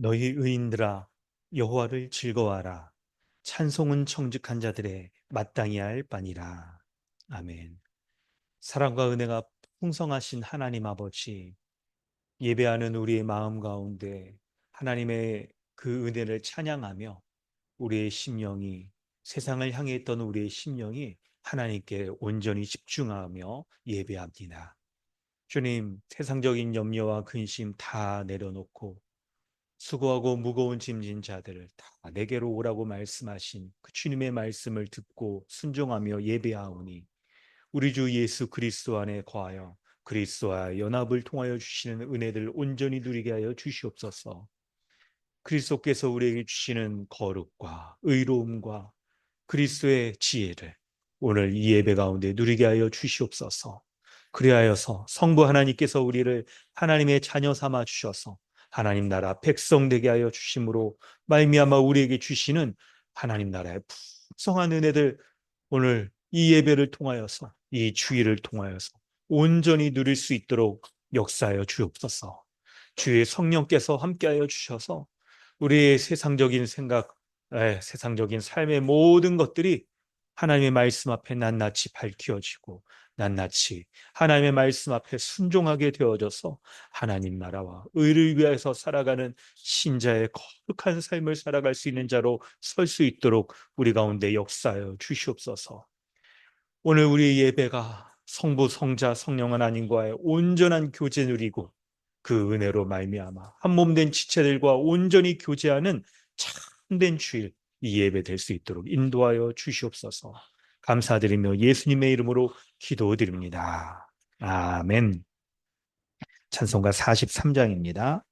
너희 의인들아 여호와를 즐거워하라. 찬송은 정직한 자들의 마땅히 할 바니라. 아멘. 사랑과 은혜가 풍성하신 하나님 아버지, 예배하는 우리의 마음 가운데 하나님의 그 은혜를 찬양하며 우리의 심령이, 세상을 향해 있던 우리의 심령이 하나님께 온전히 집중하며 예배합니다. 주님, 세상적인 염려와 근심 다 내려놓고 수고하고 무거운 짐진 자들을 다 내게로 오라고 말씀하신 그 주님의 말씀을 듣고 순종하며 예배하오니 우리 주 예수 그리스도 안에 거하여 그리스도와 연합을 통하여 주시는 은혜를 온전히 누리게 하여 주시옵소서. 그리스도께서 우리에게 주시는 거룩과 의로움과 그리스도의 지혜를 오늘 이 예배 가운데 누리게 하여 주시옵소서. 그리하여서 성부 하나님께서 우리를 하나님의 자녀 삼아 주셔서 하나님 나라 백성 되게 하여 주심으로 말미암아 우리에게 주시는 하나님 나라의 풍성한 은혜들 오늘 이 예배를 통하여서 이 주일을 통하여서 온전히 누릴 수 있도록 역사하여 주옵소서. 주의 성령께서 함께하여 주셔서 우리의 세상적인 생각, 세상적인 삶의 모든 것들이 하나님의 말씀 앞에 낱낱이 밝혀지고 낱낱이 하나님의 말씀 앞에 순종하게 되어져서 하나님 나라와 의를 위해서 살아가는 신자의 거룩한 삶을 살아갈 수 있는 자로 설 수 있도록 우리 가운데 역사하여 주시옵소서. 오늘 우리 예배가 성부, 성자, 성령 하나님과의 온전한 교제 누리고 그 은혜로 말미암아 한 몸 된 지체들과 온전히 교제하는 참된 주일 이 예배 될 수 있도록 인도하여 주시옵소서. 감사드리며 예수님의 이름으로 기도드립니다. 아멘. 찬송가 43장입니다.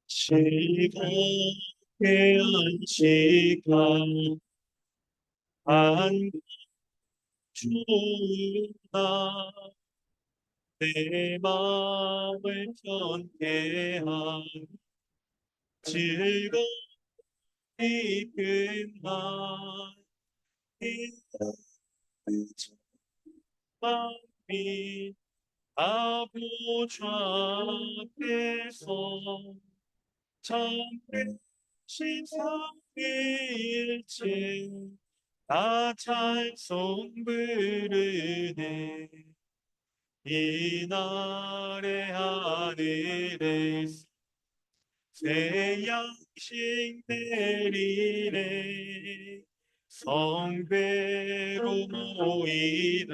즐겁게 안식한 안주나 내 마음을 편케 한 즐거운 끝난 마음이 아버지 앞에서 참되신 삼위일체 다 찬송 부르네. 이날의 하늘에서 새 양식 내리네. 성배로 모이다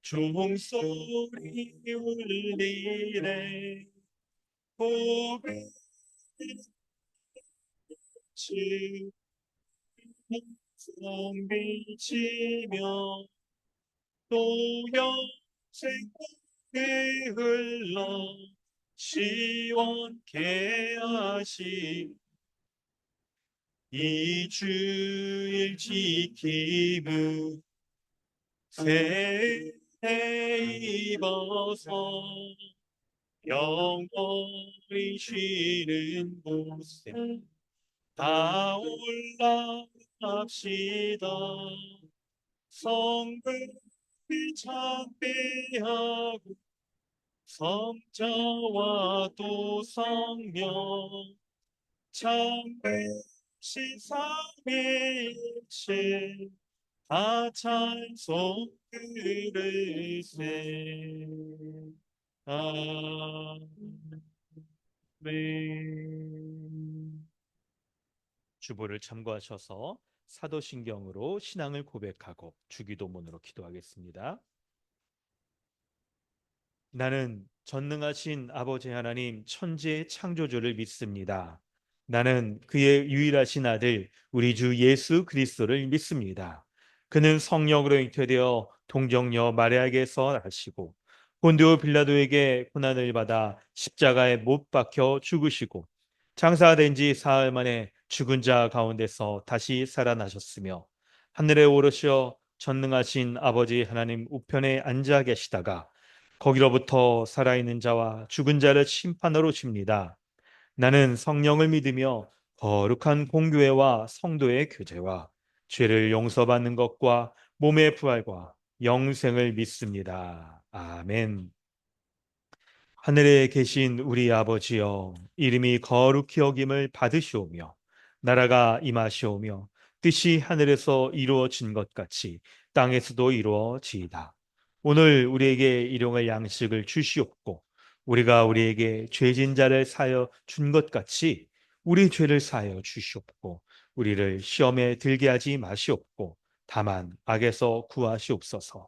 종소리 울리네. 고백치 성비치며 또 영생에 흘러 시원케 하시 이 주일 지킴은 새 입어서 영원히 쉬는 곳에 다 올라갑시다. 성부를 찬배하고 성자와 또 성령 참되신 삼위일체 다 찬송 그르세. 아멘. 주보를 참고하셔서 사도신경으로 신앙을 고백하고 주기도문으로 기도하겠습니다. 나는 전능하신 아버지 하나님 천지의 창조주를 믿습니다. 나는 그의 유일하신 아들 우리 주 예수 그리스도를 믿습니다. 그는 성령으로 잉태되어 동정녀 마리아에게서 나시고 본디오 빌라도에게 고난을 받아 십자가에 못 박혀 죽으시고 장사된 지 사흘 만에 죽은 자 가운데서 다시 살아나셨으며 하늘에 오르셔 전능하신 아버지 하나님 우편에 앉아 계시다가 거기로부터 살아있는 자와 죽은 자를 심판하러 오십니다. 나는 성령을 믿으며 거룩한 공교회와 성도의 교제와 죄를 용서받는 것과 몸의 부활과 영생을 믿습니다. 아멘. 하늘에 계신 우리 아버지여, 이름이 거룩히 여김을 받으시오며, 나라가 임하시오며, 뜻이 하늘에서 이루어진 것 같이 땅에서도 이루어지이다. 오늘 우리에게 일용할 양식을 주시옵고, 우리가 우리에게 죄진 자를 사여 준 것 같이 우리 죄를 사여 주시옵고, 우리를 시험에 들게 하지 마시옵고, 다만 악에서 구하시옵소서.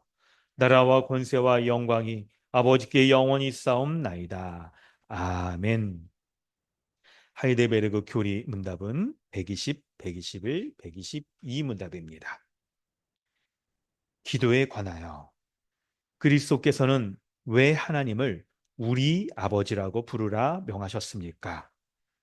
나라와 권세와 영광이 아버지께 영원히 싸움나이다. 아멘. 하이데베르그 교리 문답은 120, 121, 122 문답입니다. 기도에 관하여 그리스도께서는 왜 하나님을 우리 아버지라고 부르라 명하셨습니까?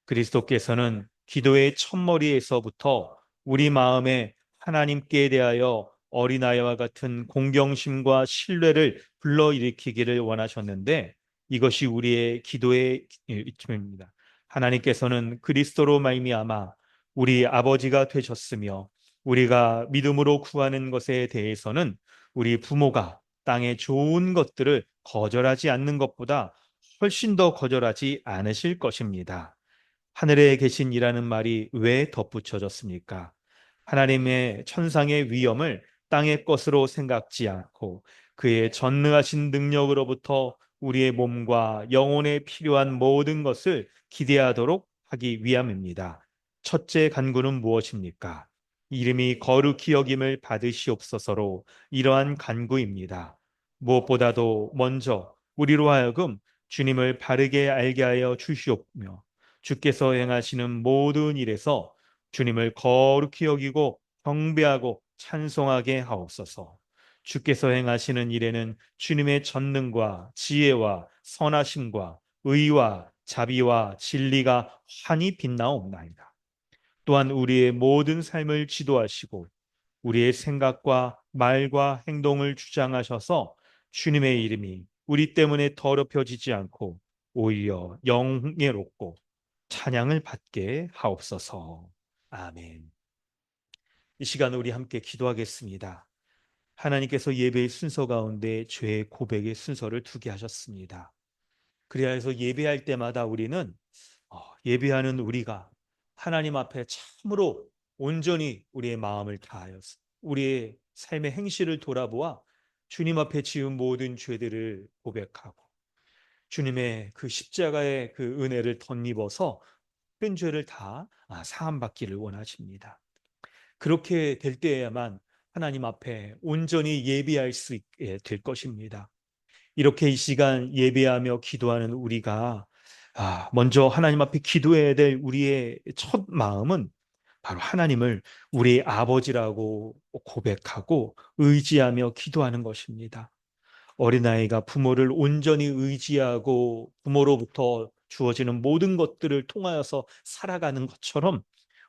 그리스도께서는 기도의 첫머리에서부터 우리 마음에 하나님께 대하여 어린아이와 같은 공경심과 신뢰를 불러일으키기를 원하셨는데 이것이 우리의 기도의 이침입니다. 하나님께서는 그리스도로 말미암아 우리 아버지가 되셨으며 우리가 믿음으로 구하는 것에 대해서는 우리 부모가 땅의 좋은 것들을 거절하지 않는 것보다 훨씬 더 거절하지 않으실 것입니다. 하늘에 계신이라는 말이 왜 덧붙여졌습니까? 하나님의 천상의 위엄을 땅의 것으로 생각지 않고 그의 전능하신 능력으로부터 우리의 몸과 영혼에 필요한 모든 것을 기대하도록 하기 위함입니다. 첫째 간구는 무엇입니까? 이름이 거룩히 여김을 받으시옵소서로 이러한 간구입니다. 무엇보다도 먼저 우리로 하여금 주님을 바르게 알게 하여 주시옵며 주께서 행하시는 모든 일에서 주님을 거룩히 여기고 경배하고 찬송하게 하옵소서. 주께서 행하시는 일에는 주님의 전능과 지혜와 선하심과 의와 자비와 진리가 환히 빛나옵나이다. 또한 우리의 모든 삶을 지도하시고 우리의 생각과 말과 행동을 주장하셔서 주님의 이름이 우리 때문에 더럽혀지지 않고 오히려 영예롭고 찬양을 받게 하옵소서. 아멘. 이 시간 우리 함께 기도하겠습니다. 하나님께서 예배의 순서 가운데 죄의 고백의 순서를 두게 하셨습니다. 그래야 해서 예배할 때마다 우리는 예배하는 우리가 하나님 앞에 참으로 온전히 우리의 마음을 다하여서 우리의 삶의 행실을 돌아보아 주님 앞에 지은 모든 죄들을 고백하고 주님의 그 십자가의 그 은혜를 덧입어서 큰 죄를 다 사함받기를 원하십니다. 그렇게 될 때에야만 하나님 앞에 온전히 예배할 수 있게 될 것입니다. 이렇게 이 시간 예배하며 기도하는 우리가 먼저 하나님 앞에 기도해야 될 우리의 첫 마음은 바로 하나님을 우리 아버지라고 고백하고 의지하며 기도하는 것입니다. 어린아이가 부모를 온전히 의지하고 부모로부터 주어지는 모든 것들을 통하여서 살아가는 것처럼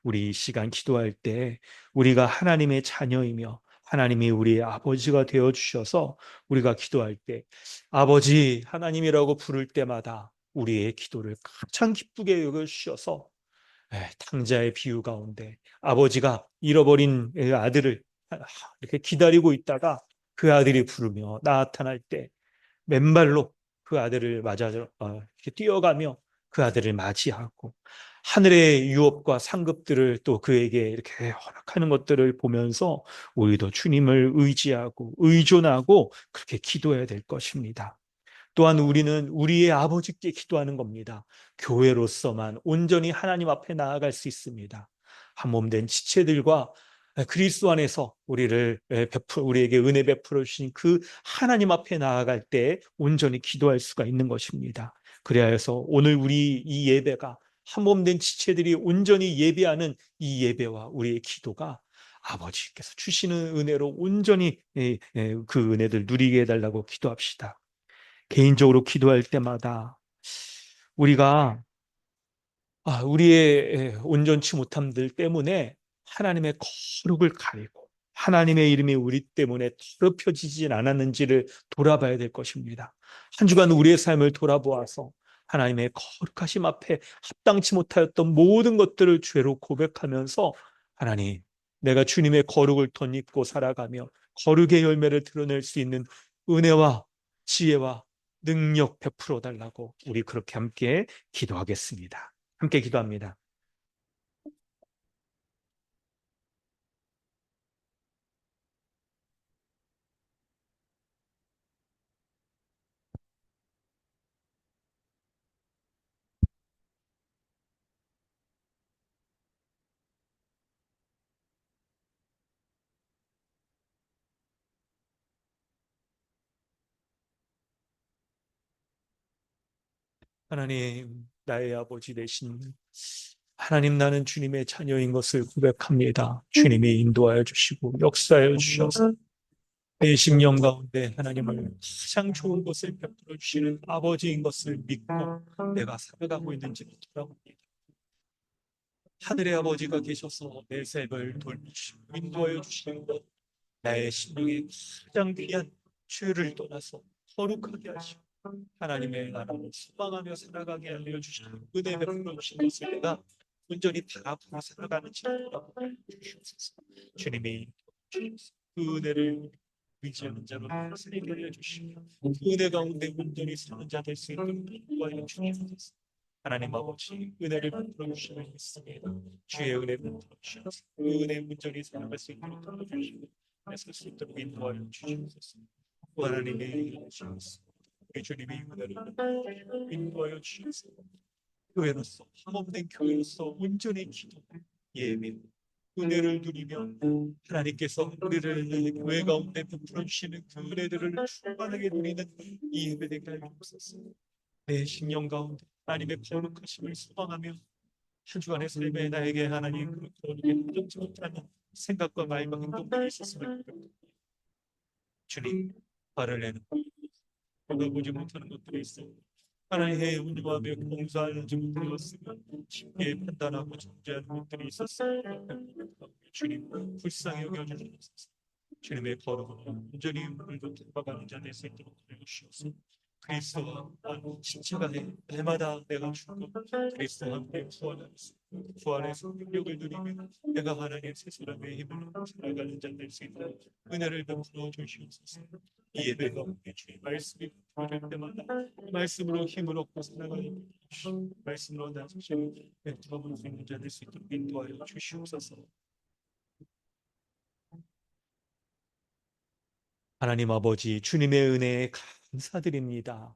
우리 이 시간 기도할 때 우리가 하나님의 자녀이며 하나님이 우리의 아버지가 되어 주셔서 우리가 기도할 때 아버지 하나님이라고 부를 때마다 우리의 기도를 가장 기쁘게 여겨 주셔서 탕자의 비유 가운데 아버지가 잃어버린 아들을 이렇게 기다리고 있다가 그 아들이 부르며 나타날 때 맨발로 그 아들을 이렇게 뛰어가며 그 아들을 맞이하고 하늘의 유업과 상급들을 또 그에게 이렇게 허락하는 것들을 보면서 우리도 주님을 의지하고 의존하고 그렇게 기도해야 될 것입니다. 또한 우리는 우리의 아버지께 기도하는 겁니다. 교회로서만 온전히 하나님 앞에 나아갈 수 있습니다. 한 몸 된 지체들과 그리스도 안에서 우리에게 은혜 베풀어 주신 그 하나님 앞에 나아갈 때 온전히 기도할 수가 있는 것입니다. 그래야 해서 오늘 우리 이 예배가 한 몸 된 지체들이 온전히 예배하는 이 예배와 우리의 기도가 아버지께서 주시는 은혜로 온전히 그 은혜들 누리게 해달라고 기도합시다. 개인적으로 기도할 때마다 우리가 우리의 온전치 못함들 때문에 하나님의 거룩을 가리고 하나님의 이름이 우리 때문에 더럽혀지진 않았는지를 돌아봐야 될 것입니다. 한 주간 우리의 삶을 돌아보아서 하나님의 거룩하심 앞에 합당치 못하였던 모든 것들을 죄로 고백하면서 하나님 내가 주님의 거룩을 덧입고 살아가며 거룩의 열매를 드러낼 수 있는 은혜와 지혜와 능력 베풀어 달라고 우리 그렇게 함께 기도하겠습니다. 함께 기도합니다. 하나님, 나의 아버지 되신 하나님, 나는 주님의 자녀인 것을 고백합니다. 주님이 인도하여 주시고 역사하여 주셔서 내 심령 가운데 하나님을 가장 좋은 것을 베풀어 주시는 아버지인 것을 믿고 내가 살아가고 있는지를 돌아봅니다. 하늘의 아버지가 계셔서 내 삶을 돌보시고 인도하여 주시는 것, 나의 심령에 가장 귀한 죄를 떠나서 거룩하게 하시고 하나님의 나라를 소망하며 살아가게 알려주시는 은혜 베풀어 주신 것을 내가 온전히 바라보며 살아가는지 주시옵소서. 주님이 그 은혜를 의지하는 자로 살게 알려주시며 그 은혜 가운데 온전히 사는 자 될 수 있도록 도와여 주시옵소서. 하나님 아버지 은혜를 베풀어 주시면 있습니다. 주의 은혜 베풀어 주셔서 그 은혜 온전히 살아갈 수 있도록 도와주시고 살 수 있도록 인도하여 주시옵소서. 하나님의 일하시옵소서. 우리 주님의 은혜를 인도하여 주셔서 교회로서 함없는 교회로서 온전히 기도 예배 은혜를 누리며 하나님께서 우리를 교회 가운데 베풀어 주시는 그 은혜들을 충만하게 누리는 이 예배 되게 하여 주옵소서. 내 심령 가운데 하나님의 거룩하심을 소망하며 한 주간의 삶에 나에게 하나님 그 거룩에 인정치 못하는 생각과 말과 행동들이 있었으면 좋겠습니다. 주님 화를 내는 보지 못하는 것들이 있어 하나님의 운동하며 봉사하지 못하였으면 쉽게 판단하고 정죄하는 것들이 있었어요. 주님 불쌍히 여겨주시옵소서. 주님의 거룩으로 온전히 물도 돌아가는 자 될 수 있도록 해주시옵소서. 그리스도와 십자가에 날마다 내가 죽고 그리스도와 함께 부활해서 능력을 누리며 내가 하나님 새 사람의 힘으로 살아가는 자 될 수 있도록 은혜를 베풀어 주시옵소서. 이 예배가 우리 주의 말씀이 부활할 때마다 말씀으로 힘을 얻고 살아가는 말씀으로 나 자신을 베풀어 볼 수 있는 자 될 수 있도록 인도하여 주시옵소서. 하나님 아버지 주님의 은혜에 감사드립니다.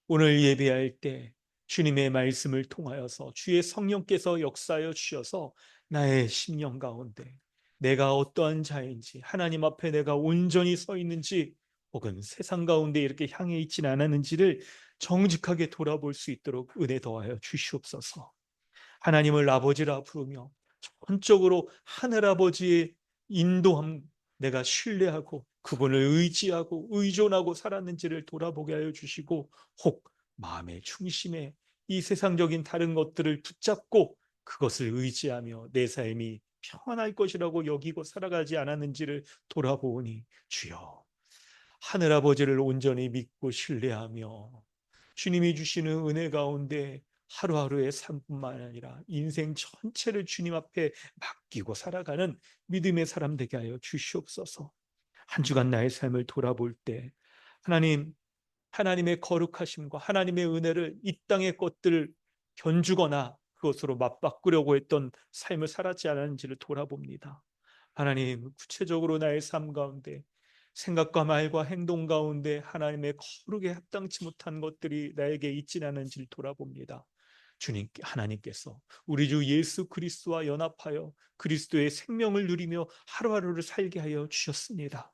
오늘 예배할 때 주님의 말씀을 통하여서 주의 성령께서 역사하여 주셔서 나의 심령 가운데 내가 어떠한 자인지 하나님 앞에 내가 온전히 서 있는지 혹은 세상 가운데 이렇게 향해 있지는 않았는지를 정직하게 돌아볼 수 있도록 은혜 더하여 주시옵소서. 하나님을 아버지라 부르며 전적으로 하늘아버지의 인도함 내가 신뢰하고 그분을 의지하고 의존하고 살았는지를 돌아보게 하여 주시고 혹 마음의 중심에 이 세상적인 다른 것들을 붙잡고 그것을 의지하며 내 삶이 평안할 것이라고 여기고 살아가지 않았는지를 돌아보니 주여 하늘아버지를 온전히 믿고 신뢰하며 주님이 주시는 은혜 가운데 하루하루의 삶뿐만 아니라 인생 전체를 주님 앞에 맡기고 살아가는 믿음의 사람 되게 하여 주시옵소서. 한 주간 나의 삶을 돌아볼 때 하나님, 하나님의 거룩하심과 하나님의 은혜를 이 땅의 것들을 견주거나 그것으로 맞바꾸려고 했던 삶을 살았지 않았는지를 돌아봅니다. 하나님, 구체적으로 나의 삶 가운데 생각과 말과 행동 가운데 하나님의 거룩에 합당치 못한 것들이 나에게 있지는 않은지를 돌아봅니다. 주님, 하나님께서 우리 주 예수 그리스도와 연합하여 그리스도의 생명을 누리며 하루하루를 살게 하여 주셨습니다.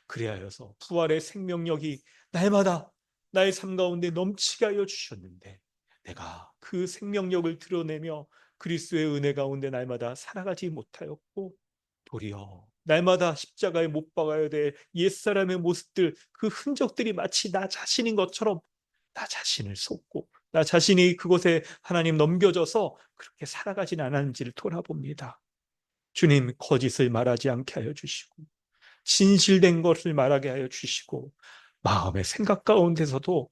그리하여서 부활의 생명력이 날마다 나의 삶 가운데 넘치게 하여 주셨는데 내가 그 생명력을 드러내며 그리스도의 은혜 가운데 날마다 살아가지 못하였고 도리어 날마다 십자가에 못 박아야 될 옛사람의 모습들 그 흔적들이 마치 나 자신인 것처럼 나 자신을 속고 나 자신이 그곳에 하나님 넘겨져서 그렇게 살아가진 않았는지를 돌아봅니다. 주님 거짓을 말하지 않게 하여 주시고 진실된 것을 말하게 하여 주시고 마음의 생각 가운데서도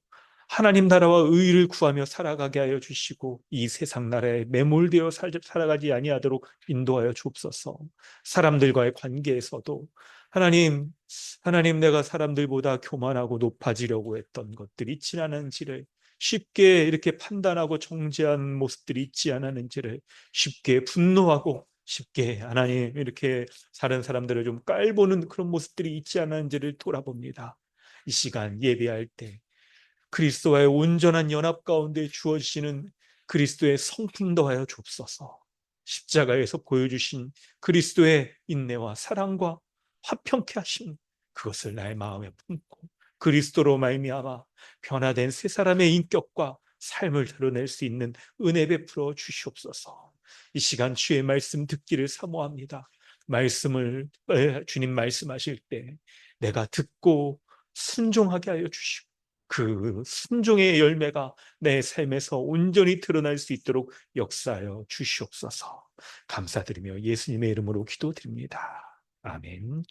하나님 나라와 의를 구하며 살아가게 하여 주시고 이 세상 나라에 매몰되어 살아가지 아니하도록 인도하여 주옵소서. 사람들과의 관계에서도 하나님 내가 사람들보다 교만하고 높아지려고 했던 것들이 있지 않은지를, 쉽게 이렇게 판단하고 정죄한 모습들이 있지 않았는지를, 쉽게 분노하고 쉽게 하나님 이렇게 다른 사람들을 좀 깔보는 그런 모습들이 있지 않았는지를 돌아봅니다. 이 시간 예배할 때 그리스도와의 온전한 연합 가운데 주어지시는 그리스도의 성품 더하여 주옵소서. 십자가에서 보여주신 그리스도의 인내와 사랑과 화평케 하심, 그것을 나의 마음에 품고 그리스도로 말미암아 변화된 새 사람의 인격과 삶을 드러낼 수 있는 은혜 베풀어 주시옵소서. 이 시간 주의 말씀 듣기를 사모합니다. 주님 말씀하실 때 내가 듣고 순종하게 하여 주시고 그 순종의 열매가 내 삶에서 온전히 드러날 수 있도록 역사하여 주시옵소서. 감사드리며 예수님의 이름으로 기도드립니다. 아멘.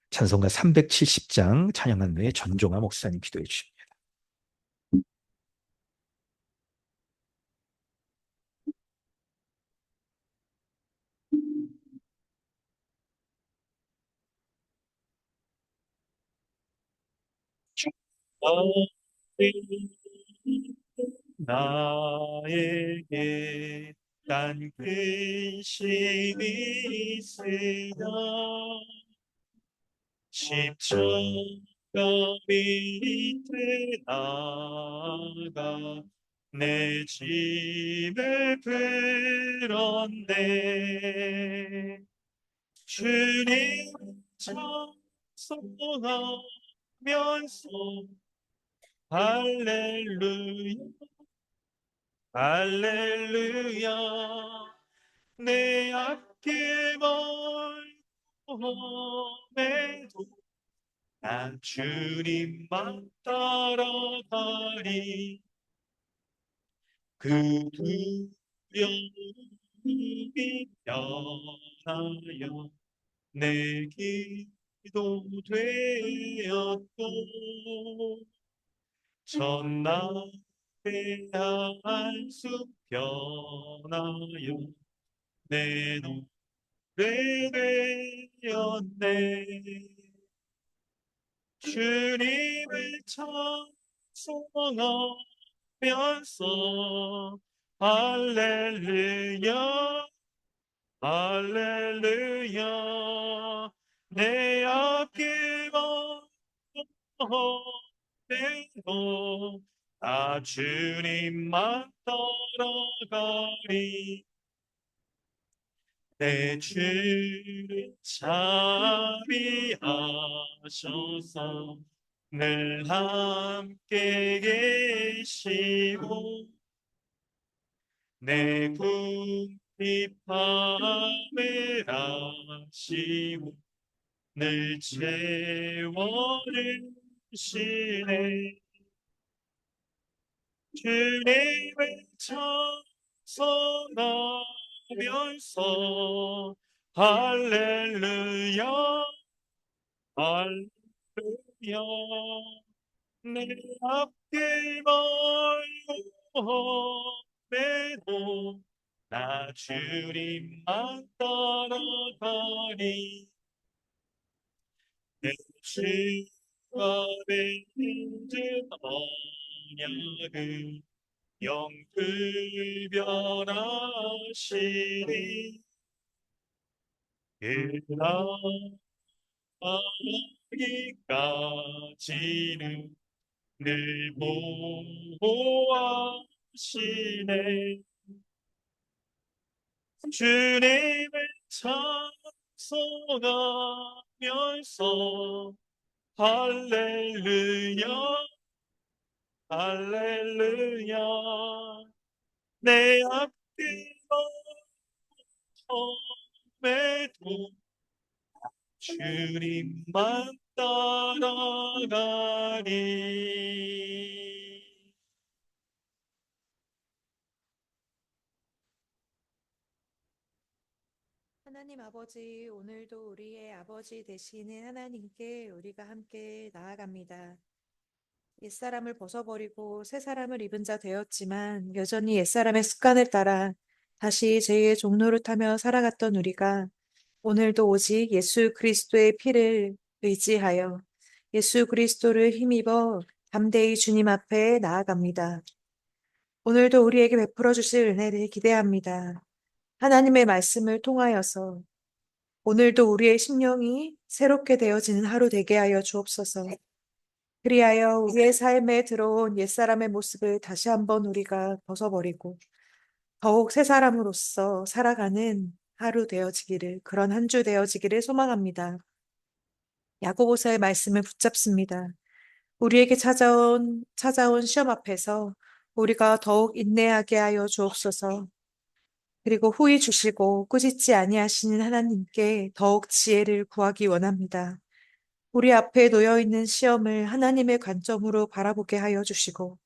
찬송가 370장 찬양한 후에 전종아 목사님 기도해 주십니다. 나에게 난 근심이 있으나 십자가 밑에 나가 내 짐을 풀었네. 주님 찬송하면서 할렐루야 할렐루야 내 앞길 멀고 난 주님만 따라가리. 그 두려움이 떠나요 내 기도 되었고 전날의 한숨 변하여 내 노래 되었네. 주님을 찬송하면서 할렐루야 할렐루야 내 앞길 걷고 나 주님만 따라가리. 내 주를 자비하셔서 늘 함께 계시고 내 궁핍함을 아시고 늘 채워주시네. 주님을 찬송하면서 할렐루야 할렐루야 내 앞길 멀고 나 주님만 따라가니 내 주가 맺은 언약을 영불변하시니 그날까지는 늘 보호하시네. 주님을 찬송하면서 할렐루야 할렐루야 내 앞길 험에도 주님만 따라가리. 하나님 아버지, 오늘도 우리의 아버지 되시는 하나님께 우리가 함께 나아갑니다. 옛사람을 벗어버리고 새 사람을 입은 자 되었지만 여전히 옛사람의 습관을 따라 다시 죄의 종로를 타며 살아갔던 우리가 오늘도 오직 예수 그리스도의 피를 의지하여 예수 그리스도를 힘입어 담대히 주님 앞에 나아갑니다. 오늘도 우리에게 베풀어 주실 은혜를 기대합니다. 하나님의 말씀을 통하여서 오늘도 우리의 심령이 새롭게 되어지는 하루 되게 하여 주옵소서. 그리하여 우리의 삶에 들어온 옛사람의 모습을 다시 한번 우리가 벗어버리고 더욱 새 사람으로서 살아가는 하루 되어지기를, 그런 한 주 되어지기를 소망합니다. 야고보서의 말씀을 붙잡습니다. 우리에게 찾아온 시험 앞에서 우리가 더욱 인내하게 하여 주옵소서. 그리고 후히 주시고 꾸짖지 아니하시는 하나님께 더욱 지혜를 구하기 원합니다. 우리 앞에 놓여 있는 시험을 하나님의 관점으로 바라보게 하여 주시고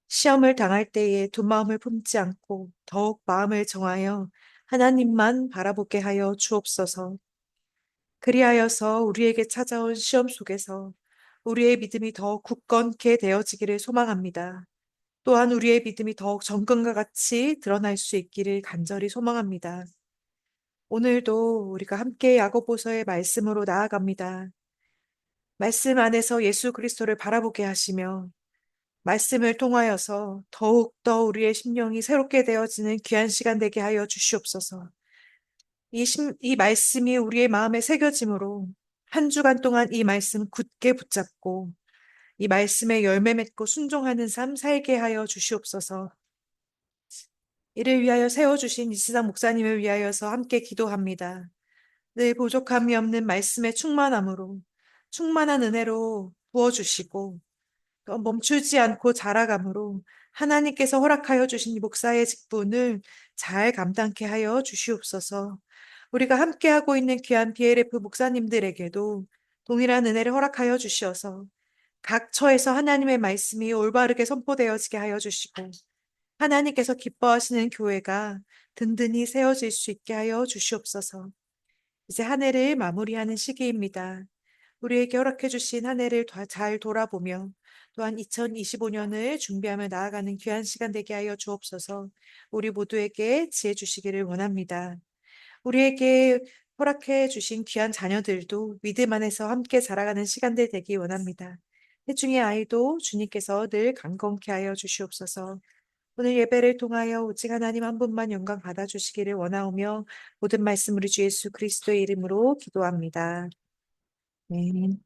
시험을 당할 때에 두 마음을 품지 않고 더욱 마음을 정하여 하나님만 바라보게 하여 주옵소서. 그리하여서 우리에게 찾아온 시험 속에서 우리의 믿음이 더욱 굳건케 되어지기를 소망합니다. 또한 우리의 믿음이 더욱 정금과 같이 드러날 수 있기를 간절히 소망합니다. 오늘도 우리가 함께 야고보서의 말씀으로 나아갑니다. 말씀 안에서 예수 그리스도를 바라보게 하시며 말씀을 통하여서 더욱더 우리의 심령이 새롭게 되어지는 귀한 시간 되게 하여 주시옵소서. 이 말씀이 우리의 마음에 새겨짐으로 한 주간 동안 이 말씀 굳게 붙잡고 이 말씀에 열매 맺고 순종하는 삶 살게 하여 주시옵소서. 이를 위하여 세워주신 이시상 목사님을 위하여서 함께 기도합니다. 늘 부족함이 없는 말씀의 충만함으로 충만한 은혜로 부어주시고 또 멈추지 않고 자라감으로 하나님께서 허락하여 주신 이 목사의 직분을 잘 감당케 하여 주시옵소서. 우리가 함께하고 있는 귀한 BLF 목사님들에게도 동일한 은혜를 허락하여 주시어서 각 처에서 하나님의 말씀이 올바르게 선포되어지게 하여 주시고 하나님께서 기뻐하시는 교회가 든든히 세워질 수 있게 하여 주시옵소서. 이제 한 해를 마무리하는 시기입니다. 우리에게 허락해 주신 한 해를 잘 돌아보며 또한 2025년을 준비하며 나아가는 귀한 시간 되게 하여 주옵소서. 우리 모두에게 지혜 주시기를 원합니다. 우리에게 허락해 주신 귀한 자녀들도 믿음 안에서 함께 자라가는 시간들 되기 원합니다. 해중의 아이도 주님께서 늘 강건케 하여 주시옵소서. 오늘 예배를 통하여 오직 하나님 한 분만 영광 받아주시기를 원하오며 모든 말씀 우리 주 예수 그리스도의 이름으로 기도합니다. 네.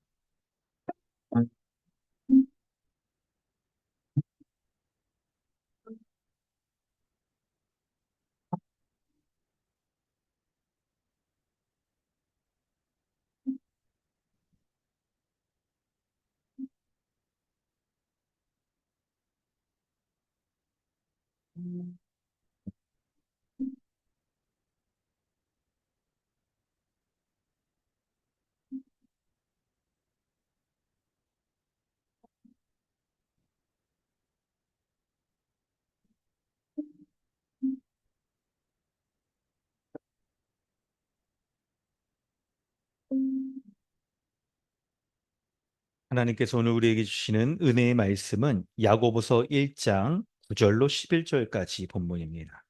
하나님께서 오늘 우리에게 주시는 은혜의 말씀은 야고보서 1장 9절로 11절까지 본문입니다.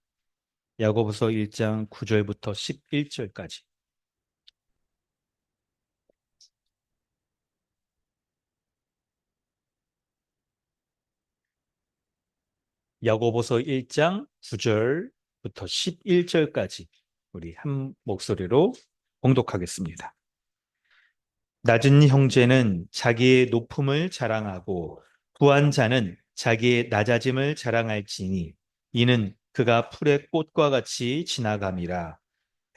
야고보서 1장 9절부터 11절까지. 야고보서 1장 9절부터 11절까지 우리 한 목소리로 봉독하겠습니다. 낮은 형제는 자기의 높음을 자랑하고 부한 자는 자기의 낮아짐을 자랑할지니 이는 그가 풀의 꽃과 같이 지나감이라.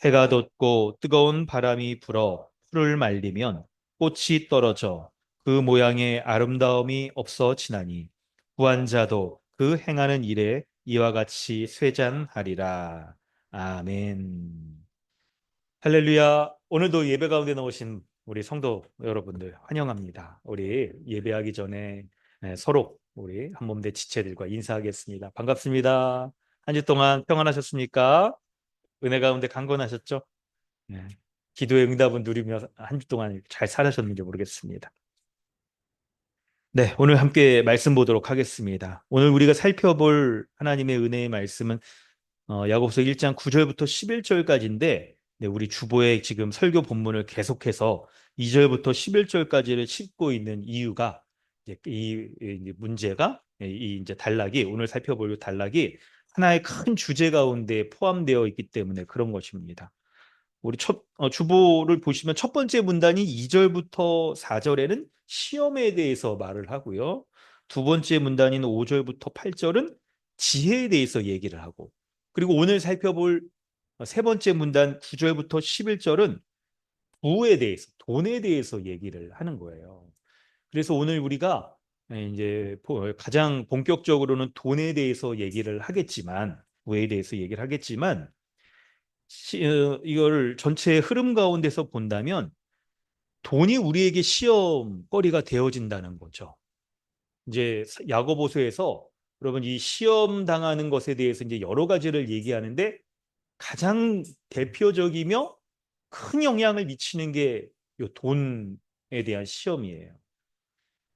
해가 돋고 뜨거운 바람이 불어 풀을 말리면 꽃이 떨어져 그 모양의 아름다움이 없어지나니 부한 자도 그 행하는 일에 이와 같이 쇠잔하리라. 아멘. 할렐루야. 오늘도 예배 가운데 나오신 우리 성도 여러분들 환영합니다. 우리 예배하기 전에 서로 우리 한몸대 지체들과 인사하겠습니다. 반갑습니다. 한 주 동안 평안하셨습니까? 은혜 가운데 강건하셨죠? 네. 기도의 응답은 누리며 한 주 동안 잘 살아셨는지 모르겠습니다. 네, 오늘 함께 말씀 보도록 하겠습니다. 오늘 우리가 살펴볼 하나님의 은혜의 말씀은 야고보서 1장 9절부터 11절까지인데 우리 주보에 지금 설교 본문을 계속해서 2절부터 11절까지를 싣고 있는 이유가 이 문제가 이 이제 단락이 오늘 살펴볼 단락이 하나의 큰 주제 가운데 포함되어 있기 때문에 그런 것입니다. 우리 주보를 보시면 첫 번째 문단이 2절부터 4절에는 시험에 대해서 말을 하고요. 두 번째 문단인 5절부터 8절은 지혜에 대해서 얘기를 하고, 그리고 오늘 살펴볼 세 번째 문단 9절부터 11절은 부에 대해서, 돈에 대해서 얘기를 하는 거예요. 그래서 오늘 우리가 이제 가장 본격적으로는 돈에 대해서 얘기를 하겠지만, 부에 대해서 얘기를 하겠지만, 이걸 전체 흐름 가운데서 본다면 돈이 우리에게 시험거리가 되어진다는 거죠. 이제 야고보서에서 여러분 이 시험 당하는 것에 대해서 이제 여러 가지를 얘기하는데 가장 대표적이며 큰 영향을 미치는 게 이 돈에 대한 시험이에요.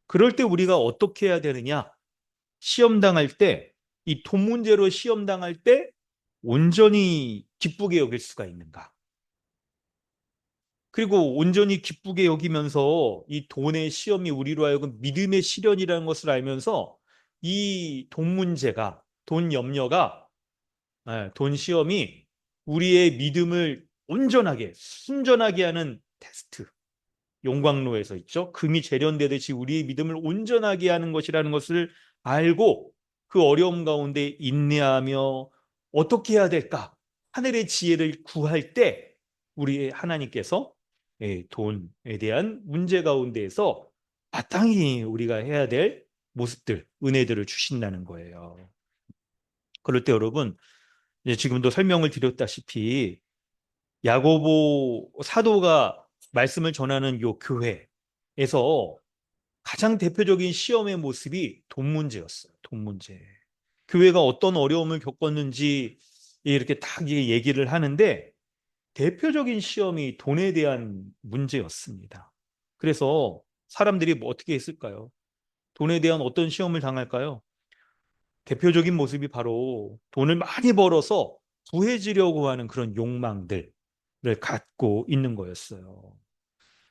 그럴 때 우리가 어떻게 해야 되느냐? 시험 당할 때, 이 돈 문제로 시험 당할 때 온전히 기쁘게 여길 수가 있는가? 그리고 온전히 기쁘게 여기면서 이 돈의 시험이 우리로 하여금 믿음의 시련이라는 것을 알면서 이 돈 문제가, 돈 염려가, 돈 시험이 우리의 믿음을 온전하게, 순전하게 하는 테스트. 용광로에서 있죠. 금이 재련되듯이 우리의 믿음을 온전하게 하는 것이라는 것을 알고 그 어려움 가운데 인내하며 어떻게 해야 될까? 하늘의 지혜를 구할 때 우리 하나님께서 돈에 대한 문제 가운데에서 마땅히 우리가 해야 될 모습들, 은혜들을 주신다는 거예요. 그럴 때 여러분, 이제 지금도 설명을 드렸다시피 야고보 사도가 말씀을 전하는 요 교회에서 가장 대표적인 시험의 모습이 돈 문제였어요. 돈 문제. 교회가 어떤 어려움을 겪었는지 이렇게 딱 얘기를 하는데 대표적인 시험이 돈에 대한 문제였습니다. 그래서 사람들이 뭐 어떻게 했을까요? 돈에 대한 어떤 시험을 당할까요? 대표적인 모습이 바로 돈을 많이 벌어서 부해지려고 하는 그런 욕망들을 갖고 있는 거였어요.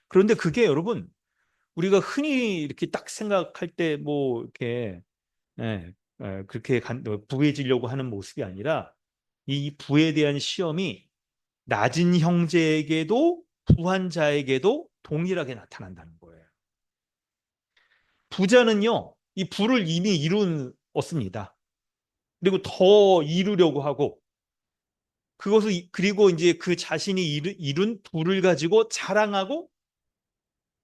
그런데 그게 여러분, 우리가 흔히 이렇게 딱 생각할 때 뭐 이렇게 그렇게 부해지려고 하는 모습이 아니라 이 부에 대한 시험이 낮은 형제에게도 부한 자에게도 동일하게 나타난다는 거예요. 부자는요, 이 부를 이미 이루었습니다. 그리고 더 이루려고 하고 그리고 이제 그 자신이 이룬 부를 가지고 자랑하고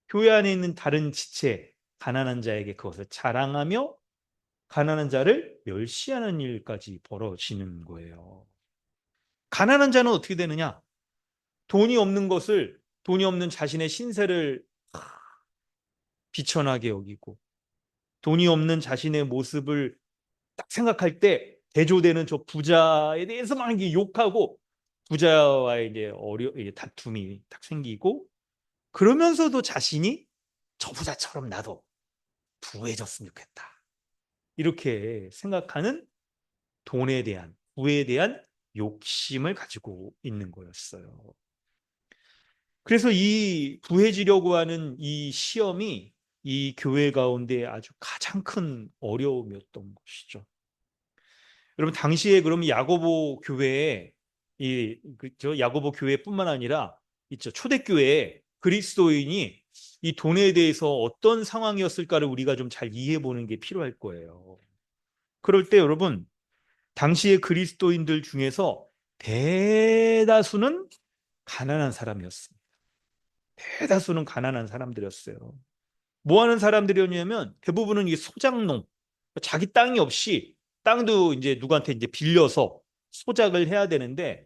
교회 안에 있는 다른 지체 가난한 자에게 그것을 자랑하며 가난한 자를 멸시하는 일까지 벌어지는 거예요. 가난한 자는 어떻게 되느냐? 돈이 없는 자신의 신세를 비천하게 여기고 돈이 없는 자신의 모습을 딱 생각할 때 대조되는 저 부자에 대해서 막 욕하고 부자와의 이제 다툼이 딱 생기고 그러면서도 자신이 저 부자처럼 나도 부해졌으면 좋겠다. 이렇게 생각하는 돈에 대한, 부에 대한 욕심을 가지고 있는 거였어요. 그래서 이 부해지려고 하는 이 시험이 이 교회 가운데 아주 가장 큰 어려움이었던 것이죠. 여러분 당시에 그러면 야고보 교회에 그저 야고보 교회뿐만 아니라 있죠 초대교회에 그리스도인이 이 돈에 대해서 어떤 상황이었을까를 우리가 좀 잘 이해해 보는 게 필요할 거예요. 그럴 때 여러분 당시의 그리스도인들 중에서 대다수는 가난한 사람이었습니다. 대다수는 가난한 사람들이었어요. 뭐 하는 사람들이었냐면 대부분은 이 소작농, 자기 땅이 없이 땅도 이제 누구한테 이제 빌려서 소작을 해야 되는데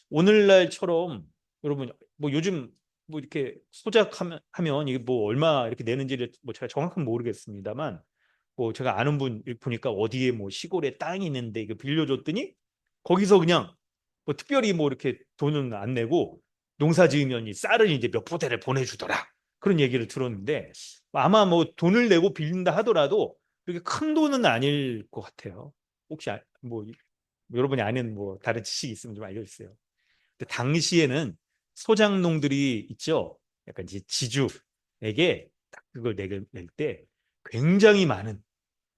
오늘날처럼 여러분 뭐 요즘 뭐 이렇게 소작하면 이게 뭐 얼마 이렇게 내는지를 뭐 제가 정확히 모르겠습니다만 뭐 제가 아는 분 보니까 어디에 뭐 시골에 땅이 있는데 이거 빌려줬더니 거기서 그냥 뭐 특별히 뭐 이렇게 돈은 안 내고 농사 지으면 이 쌀을 이제 몇 포대를 보내주더라 그런 얘기를 들었는데 아마 뭐 돈을 내고 빌린다 하더라도 그렇게 큰 돈은 아닐 것 같아요. 혹시 뭐 여러분이 아는 뭐 다른 지식이 있으면 좀 알려주세요. 근데 당시에는 소장농들이 있죠. 약간 이제 지주에게 딱 그걸 낼 때 굉장히 많은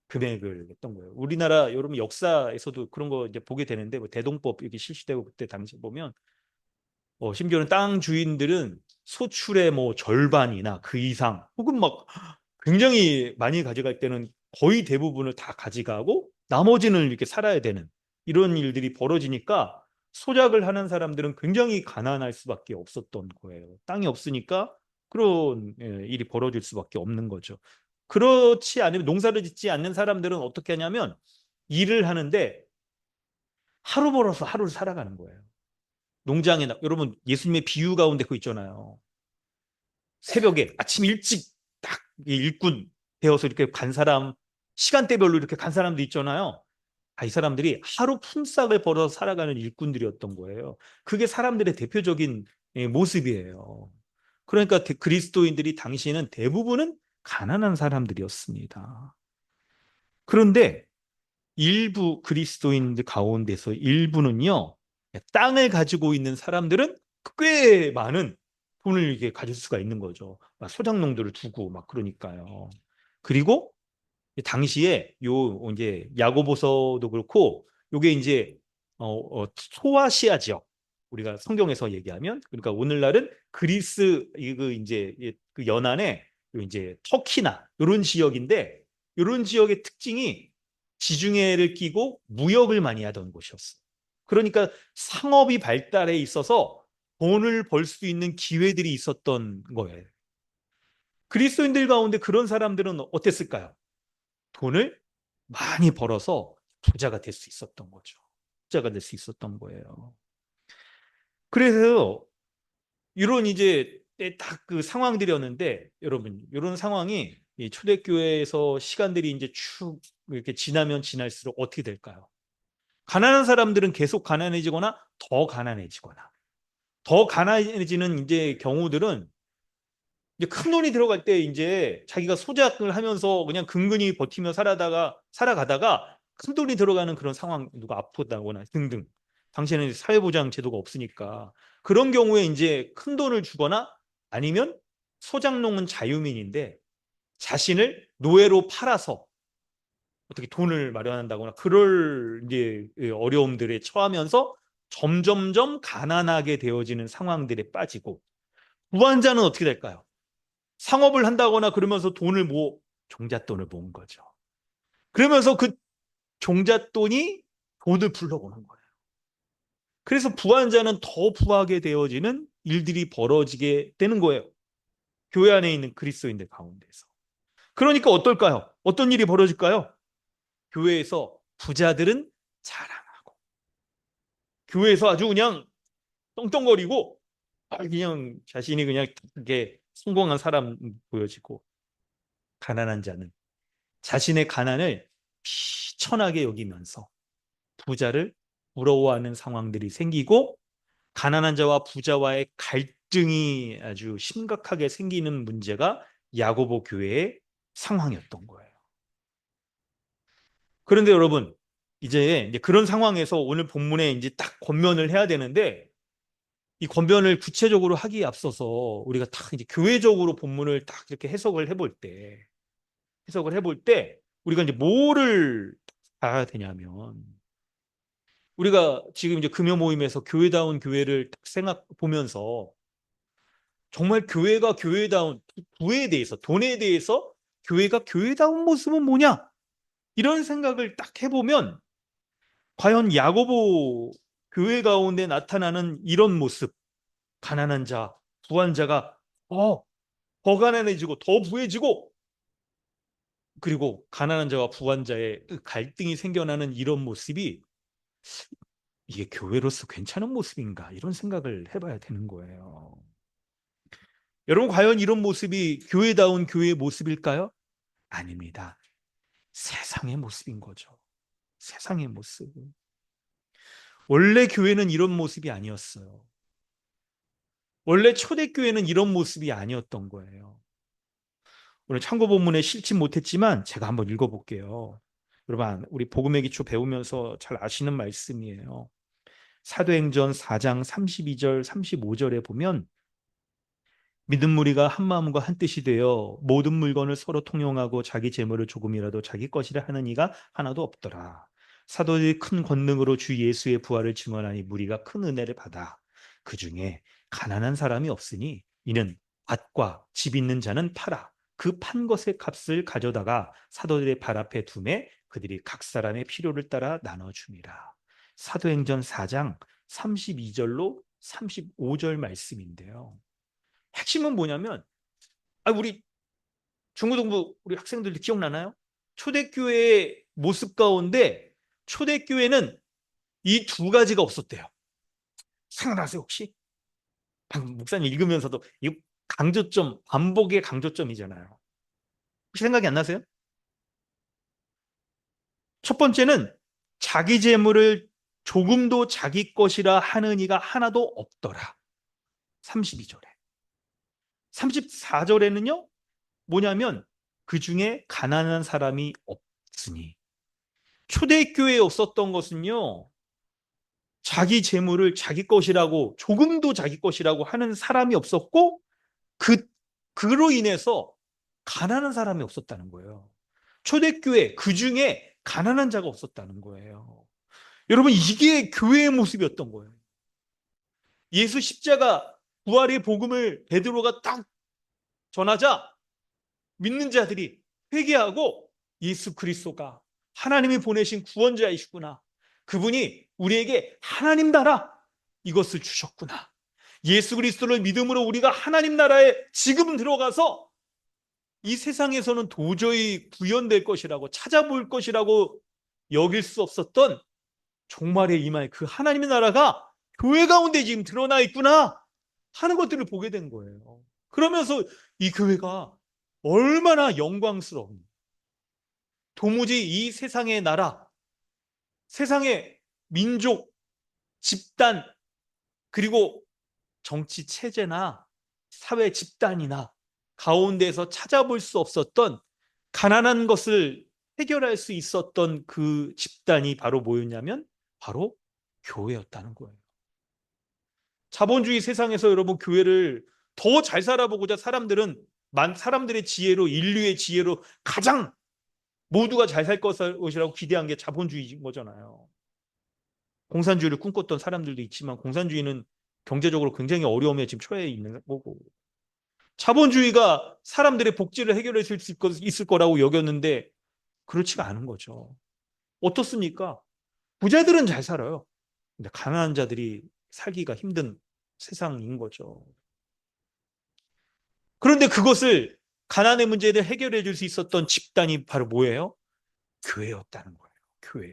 금액을 냈던 거예요. 우리나라 여러분 역사에서도 그런 거 이제 보게 되는데 뭐 대동법 이렇게 실시되고 그때 당시 보면 심지어는 땅 주인들은 소출의 뭐 절반이나 그 이상 혹은 막 굉장히 많이 가져갈 때는 거의 대부분을 다 가져가고 나머지는 이렇게 살아야 되는 이런 일들이 벌어지니까 소작을 하는 사람들은 굉장히 가난할 수밖에 없었던 거예요. 땅이 없으니까 그런 일이 벌어질 수밖에 없는 거죠. 그렇지 않으면 농사를 짓지 않는 사람들은 어떻게 하냐면 일을 하는데 하루 벌어서 하루를 살아가는 거예요. 농장에 여러분 예수님의 비유 가운데 그거 있잖아요. 새벽에 아침 일찍 딱 일꾼 되어서 이렇게 간 사람 시간대별로 이렇게 간 사람도 있잖아요. 이 사람들이 하루 품삯을 벌어서 살아가는 일꾼들이었던 거예요. 그게 사람들의 대표적인 모습이에요. 그러니까 그리스도인들이 당시에는 대부분은 가난한 사람들이었습니다. 그런데 일부 그리스도인들 가운데서 일부는요, 땅을 가지고 있는 사람들은 꽤 많은 돈을 이게 가질 수가 있는 거죠. 막 소작농들을 두고 막 그러니까요. 그리고 당시에 요 이제 야고보서도 그렇고 요게 이제 소아시아 지역 우리가 성경에서 얘기하면 그러니까 오늘날은 그리스 이거 이제 그 연안에 요 이제 터키나 이런 지역인데 이런 지역의 특징이 지중해를 끼고 무역을 많이 하던 곳이었어요. 그러니까 상업이 발달해 있어서 돈을 벌 수 있는 기회들이 있었던 거예요. 그리스도인들 가운데 그런 사람들은 어땠을까요? 돈을 많이 벌어서 부자가 될 수 있었던 거죠. 부자가 될 수 있었던 거예요. 그래서 이런 이제 딱 그 상황들이었는데 여러분 이런 상황이 이 초대교회에서 시간들이 이제 쭉 이렇게 지나면 지날수록 어떻게 될까요? 가난한 사람들은 계속 가난해지거나 더 가난해지거나 더 가난해지는 이제 경우들은 이제 큰 돈이 들어갈 때 이제 자기가 소작을 하면서 그냥 근근히 버티며 살아가다가 큰 돈이 들어가는 그런 상황, 누가 아프다거나 등등. 당시에는 사회보장 제도가 없으니까 그런 경우에 이제 큰 돈을 주거나 아니면 소작농은 자유민인데 자신을 노예로 팔아서 어떻게 돈을 마련한다거나 그럴 이제 어려움들에 처하면서 점점점 가난하게 되어지는 상황들에 빠지고 무한자는 어떻게 될까요? 상업을 한다거나 그러면서 종잣돈을 모은 거죠. 그러면서 그 종잣돈이 돈을 불러오는 거예요. 그래서 부한자는 더 부하게 되어지는 일들이 벌어지게 되는 거예요. 교회 안에 있는 그리스도인들 가운데서. 그러니까 어떨까요? 어떤 일이 벌어질까요? 교회에서 부자들은 자랑하고, 교회에서 아주 그냥 떵떵거리고, 그냥 자신이 그냥 이렇게 성공한 사람 보여지고, 가난한 자는 자신의 가난을 비천하게 여기면서 부자를 부러워하는 상황들이 생기고 가난한 자와 부자와의 갈등이 아주 심각하게 생기는 문제가 야고보 교회의 상황이었던 거예요. 그런데 여러분, 이제 그런 상황에서 오늘 본문에 이제 딱 권면을 해야 되는데 이 권면을 구체적으로 하기에 앞서서 우리가 딱 이제 교회적으로 본문을 딱 이렇게 해석을 해볼 때 우리가 이제 뭐를 봐야 되냐면 우리가 지금 이제 금요 모임에서 교회다운 교회를 딱 생각 보면서 정말 교회가 교회다운 부에 대해서 돈에 대해서 교회가 교회다운 모습은 뭐냐 이런 생각을 딱 해보면 과연 야고보 교회 가운데 나타나는 이런 모습 가난한 자 부한 자가 더 가난해지고 더 부해지고 그리고 가난한 자와 부한 자의 갈등이 생겨나는 이런 모습이 이게 교회로서 괜찮은 모습인가 이런 생각을 해봐야 되는 거예요. 여러분 과연 이런 모습이 교회다운 교회의 모습일까요? 아닙니다. 세상의 모습인 거죠. 세상의 모습. 원래 교회는 이런 모습이 아니었어요. 원래 초대교회는 이런 모습이 아니었던 거예요. 오늘 참고 본문에 실지 못했지만 제가 한번 읽어볼게요. 여러분, 우리 복음의 기초 배우면서 잘 아시는 말씀이에요. 사도행전 4장 32절, 35절에 보면 믿은 무리가 한 마음과 한 뜻이 되어 모든 물건을 서로 통용하고 자기 재물을 조금이라도 자기 것이라 하는 이가 하나도 없더라. 사도들이 큰 권능으로 주 예수의 부활을 증언하니 무리가 큰 은혜를 받아 그 중에 가난한 사람이 없으니 이는 밭과 집 있는 자는 팔아 그 판 것의 값을 가져다가 사도들의 발 앞에 두매 그들이 각 사람의 필요를 따라 나눠줍니다. 사도행전 4장 32절로 35절 말씀인데요. 핵심은 뭐냐면, 우리 중고등부 우리 학생들 기억나나요? 초대교회의 모습 가운데 초대교회는 이 두 가지가 없었대요. 생각나세요, 혹시? 방금 목사님 읽으면서도 이 강조점, 반복의 강조점이잖아요. 혹시 생각이 안 나세요? 첫 번째는 자기 재물을 조금도 자기 것이라 하는 이가 하나도 없더라. 32절에. 34절에는요, 뭐냐면 그 중에 가난한 사람이 없으니. 초대교회에 없었던 것은요, 자기 재물을 자기 것이라고, 조금도 자기 것이라고 하는 사람이 없었고, 그로 인해서 가난한 사람이 없었다는 거예요. 초대교회, 그 중에 가난한 자가 없었다는 거예요. 여러분, 이게 교회의 모습이었던 거예요. 예수 십자가 부활의 복음을 베드로가 딱 전하자 믿는 자들이 회개하고 예수 그리스도가 하나님이 보내신 구원자이시구나. 그분이 우리에게 하나님 나라 이것을 주셨구나. 예수 그리스도를 믿음으로 우리가 하나님 나라에 지금 들어가서 이 세상에서는 도저히 구현될 것이라고 찾아볼 것이라고 여길 수 없었던 종말의 이마에 그 하나님의 나라가 교회 가운데 지금 드러나 있구나 하는 것들을 보게 된 거예요. 그러면서 이 교회가 얼마나 영광스러운, 도무지 이 세상의 나라, 세상의 민족, 집단, 그리고 정치 체제나 사회 집단이나 가운데서 찾아볼 수 없었던 가난한 것을 해결할 수 있었던 그 집단이 바로 뭐였냐면 바로 교회였다는 거예요. 자본주의 세상에서 여러분 교회를 더 잘 살아보고자 사람들의 지혜로, 인류의 지혜로 가장 모두가 잘 살 것이라고 기대한 게 자본주의인 거잖아요. 공산주의를 꿈꿨던 사람들도 있지만 공산주의는 경제적으로 굉장히 어려움에 지금 처해 있는 거고, 자본주의가 사람들의 복지를 해결해 줄 수 있을 거라고 여겼는데 그렇지가 않은 거죠. 어떻습니까? 부자들은 잘 살아요. 근데 가난한 자들이 살기가 힘든 세상인 거죠. 그런데 그것을, 가난의 문제를 해결해 줄 수 있었던 집단이 바로 뭐예요? 교회였다는 거예요. 교회.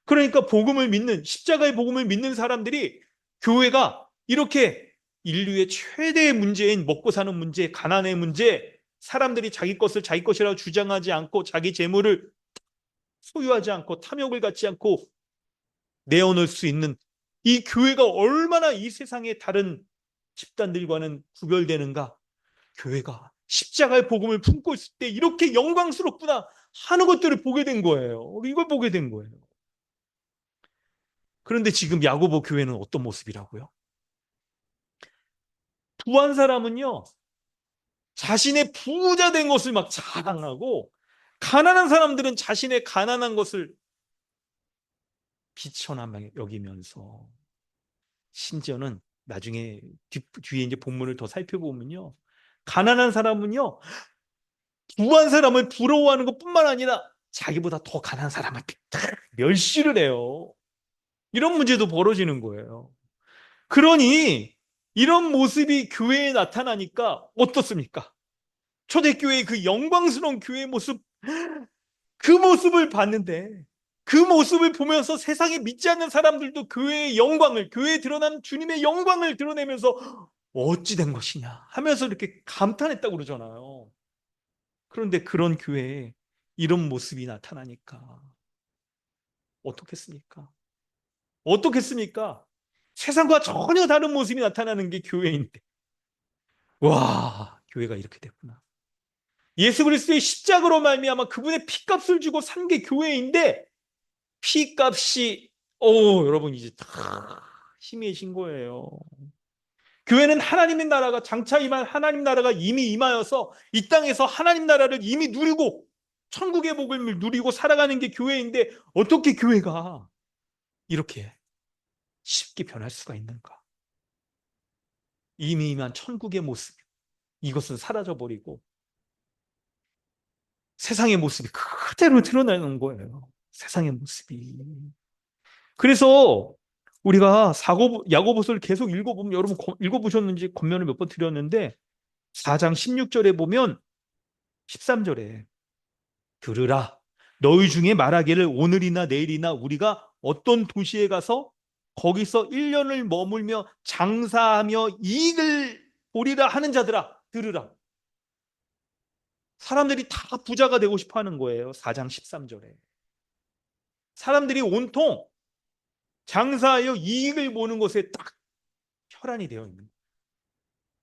그러니까 복음을 믿는, 십자가의 복음을 믿는 사람들이, 교회가 이렇게 인류의 최대의 문제인 먹고 사는 문제, 가난의 문제, 사람들이 자기 것을 자기 것이라고 주장하지 않고 자기 재물을 소유하지 않고 탐욕을 갖지 않고 내어놓을 수 있는 이 교회가 얼마나 이 세상의 다른 집단들과는 구별되는가. 교회가 십자가의 복음을 품고 있을 때 이렇게 영광스럽구나 하는 것들을 보게 된 거예요. 이걸 보게 된 거예요. 그런데 지금 야고보 교회는 어떤 모습이라고요? 부한 사람은요, 자신의 부자 된 것을 막 자랑하고, 가난한 사람들은 자신의 가난한 것을 비천하며 여기면서, 심지어는 나중에 뒤에 이제 본문을 더 살펴보면요, 가난한 사람은요, 부한 사람을 부러워하는 것뿐만 아니라 자기보다 더 가난한 사람을 멸시를 해요. 이런 문제도 벌어지는 거예요. 그러니 이런 모습이 교회에 나타나니까 어떻습니까? 초대교회의 그 영광스러운 교회의 모습, 그 모습을 봤는데, 그 모습을 보면서 세상에 믿지 않는 사람들도 교회의 영광을, 교회에 드러난 주님의 영광을 드러내면서 어찌 된 것이냐 하면서 이렇게 감탄했다고 그러잖아요. 그런데 그런 교회에 이런 모습이 나타나니까 어떻겠습니까? 어떻겠습니까? 세상과 전혀 다른 모습이 나타나는 게 교회인데, 와, 교회가 이렇게 됐구나. 예수 그리스도의 십자가로 말미암아 그분의 피값을 주고 산 게 교회인데 피값이 여러분 이제 다 희미해진 거예요. 교회는 하나님의 나라가 장차 임할 하나님 나라가 이미 임하여서 이 땅에서 하나님 나라를 이미 누리고 천국의 복을 누리고 살아가는 게 교회인데 어떻게 교회가 이렇게 쉽게 변할 수가 있는가? 이미 임한 천국의 모습 이것은 사라져버리고 세상의 모습이 그대로 드러나는 거예요. 세상의 모습이. 그래서 우리가 야고보서를 계속 읽어보면 여러분 읽어보셨는지 권면을 몇 번 드렸는데 4장 16절에 보면 13절에 들으라 너희 중에 말하기를 오늘이나 내일이나 우리가 어떤 도시에 가서 거기서 1년을 머물며 장사하며 이익을 보리라 하는 자들아 들으라. 사람들이 다 부자가 되고 싶어 하는 거예요. 4장 13절에. 사람들이 온통 장사하여 이익을 보는 것에 딱 혈안이 되어 있는 거예요.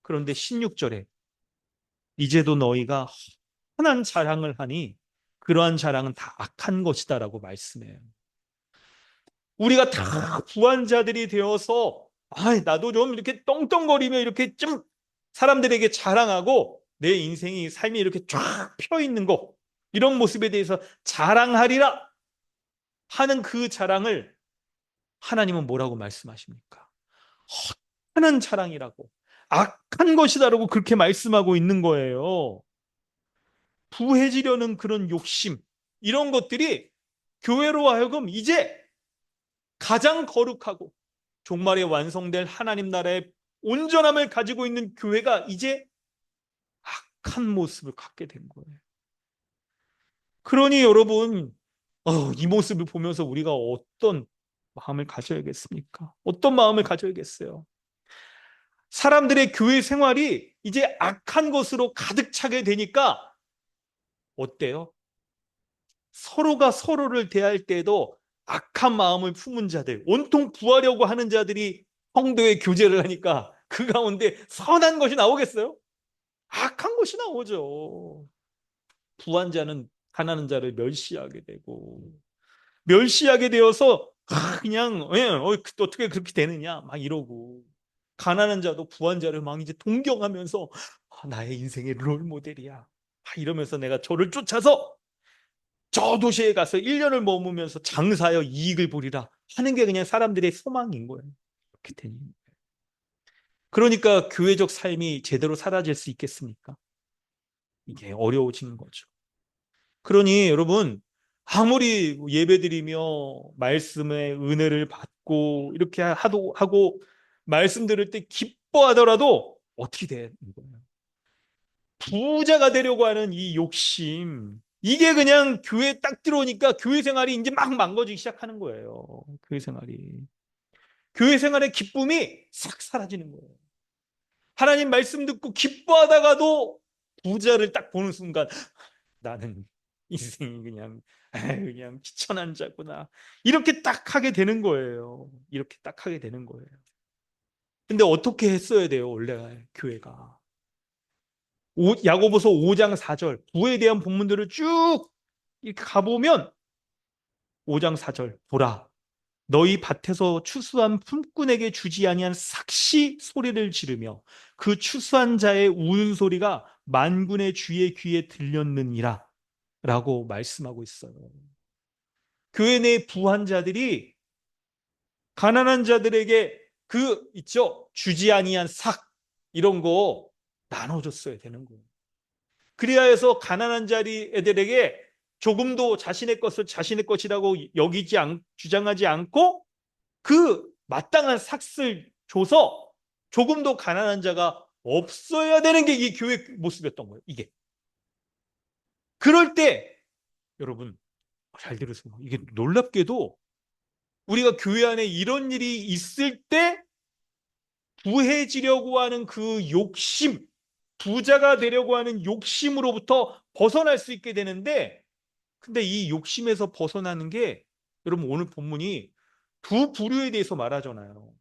그런데 16절에 이제도 너희가 흔한 자랑을 하니 그러한 자랑은 다 악한 것이다라고 말씀해요. 우리가 다 부한자들이 되어서 나도 좀 이렇게 떵떵거리며 이렇게 좀 사람들에게 자랑하고 내 인생이 삶이 이렇게 쫙 펴 있는 거 이런 모습에 대해서 자랑하리라 하는 그 자랑을 하나님은 뭐라고 말씀하십니까? 헛한 자랑이라고 악한 것이다라고 그렇게 말씀하고 있는 거예요. 부해지려는 그런 욕심 이런 것들이 교회로 하여금 이제 가장 거룩하고 종말에 완성될 하나님 나라의 온전함을 가지고 있는 교회가 이제 악한 모습을 갖게 된 거예요. 그러니 여러분 이 모습을 보면서 우리가 어떤 마음을 가져야겠습니까? 어떤 마음을 가져야겠어요? 사람들의 교회 생활이 이제 악한 것으로 가득 차게 되니까 어때요? 서로가 서로를 대할 때에도 악한 마음을 품은 자들, 온통 구하려고 하는 자들이 성도의 교제를 하니까 그 가운데 선한 것이 나오겠어요? 악한 것이 나오죠. 부한 자는 가난한 자를 멸시하게 되고 멸시하게 되어서 그냥 어떻게 그렇게 되느냐 막 이러고 가난한 자도 부한 자를 막 이제 동경하면서 나의 인생의 롤 모델이야 막 이러면서 내가 저를 쫓아서 저 도시에 가서 1년을 머무면서 장사하여 이익을 보리라 하는 게 그냥 사람들의 소망인 거예요. 그렇게 되니. 그러니까 교회적 삶이 제대로 사라질 수 있겠습니까? 이게 어려워지는 거죠. 그러니 여러분 아무리 예배드리며 말씀의 은혜를 받고 이렇게 하고 말씀 들을 때 기뻐하더라도 어떻게 되는 거예요? 부자가 되려고 하는 이 욕심 이게 그냥 교회에 딱 들어오니까 교회 생활이 이제 막 망가지기 시작하는 거예요. 교회 생활의 기쁨이 싹 사라지는 거예요. 하나님 말씀 듣고 기뻐하다가도 부자를 딱 보는 순간 나는 인생이 그냥 비천한 자구나 이렇게 딱 하게 되는 거예요. 이렇게 딱 하게 되는 거예요. 근데 어떻게 했어야 돼요? 원래 교회가 야고보서 5장 4절 부에 대한 본문들을 쭉 이렇게 가보면 5장 4절 보라 너희 밭에서 추수한 품꾼에게 주지 아니한 삭시 소리를 지르며 그 추수한 자의 우는 소리가 만군의 주의 귀에 들렸느니라 라고 말씀하고 있어요. 교회 내 부한 자들이 가난한 자들에게 있죠 주지 아니한 삭 이런 거 나눠줬어야 되는 거예요. 그래야 해서 가난한 자들에게 조금도 자신의 것을 자신의 것이라고 주장하지 않고 그 마땅한 삭을 줘서 조금도 가난한 자가 없어야 되는 게 이 교회 모습이었던 거예요. 이게. 그럴 때 여러분 잘 들으세요. 이게 놀랍게도 우리가 교회 안에 이런 일이 있을 때 부해지려고 하는 그 욕심, 부자가 되려고 하는 욕심으로부터 벗어날 수 있게 되는데 근데 이 욕심에서 벗어나는 게 여러분 오늘 본문이 두 부류에 대해서 말하잖아요.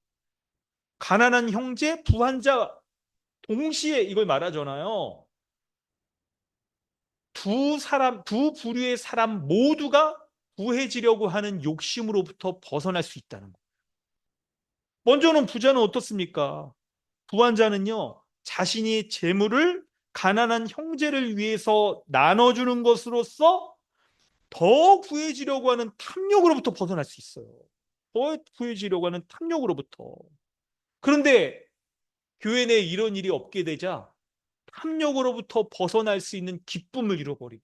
가난한 형제, 부한 자 동시에 이걸 말하잖아요. 두 부류의 사람 모두가 부해지려고 하는 욕심으로부터 벗어날 수 있다는 거예요. 먼저는 부자는 어떻습니까? 부한 자는요, 자신이 재물을 가난한 형제를 위해서 나눠주는 것으로서 더 구해지려고 하는 탐욕으로부터 벗어날 수 있어요. 더 구해지려고 하는 탐욕으로부터. 그런데 교회 내에 이런 일이 없게 되자 탐욕으로부터 벗어날 수 있는 기쁨을 잃어버리고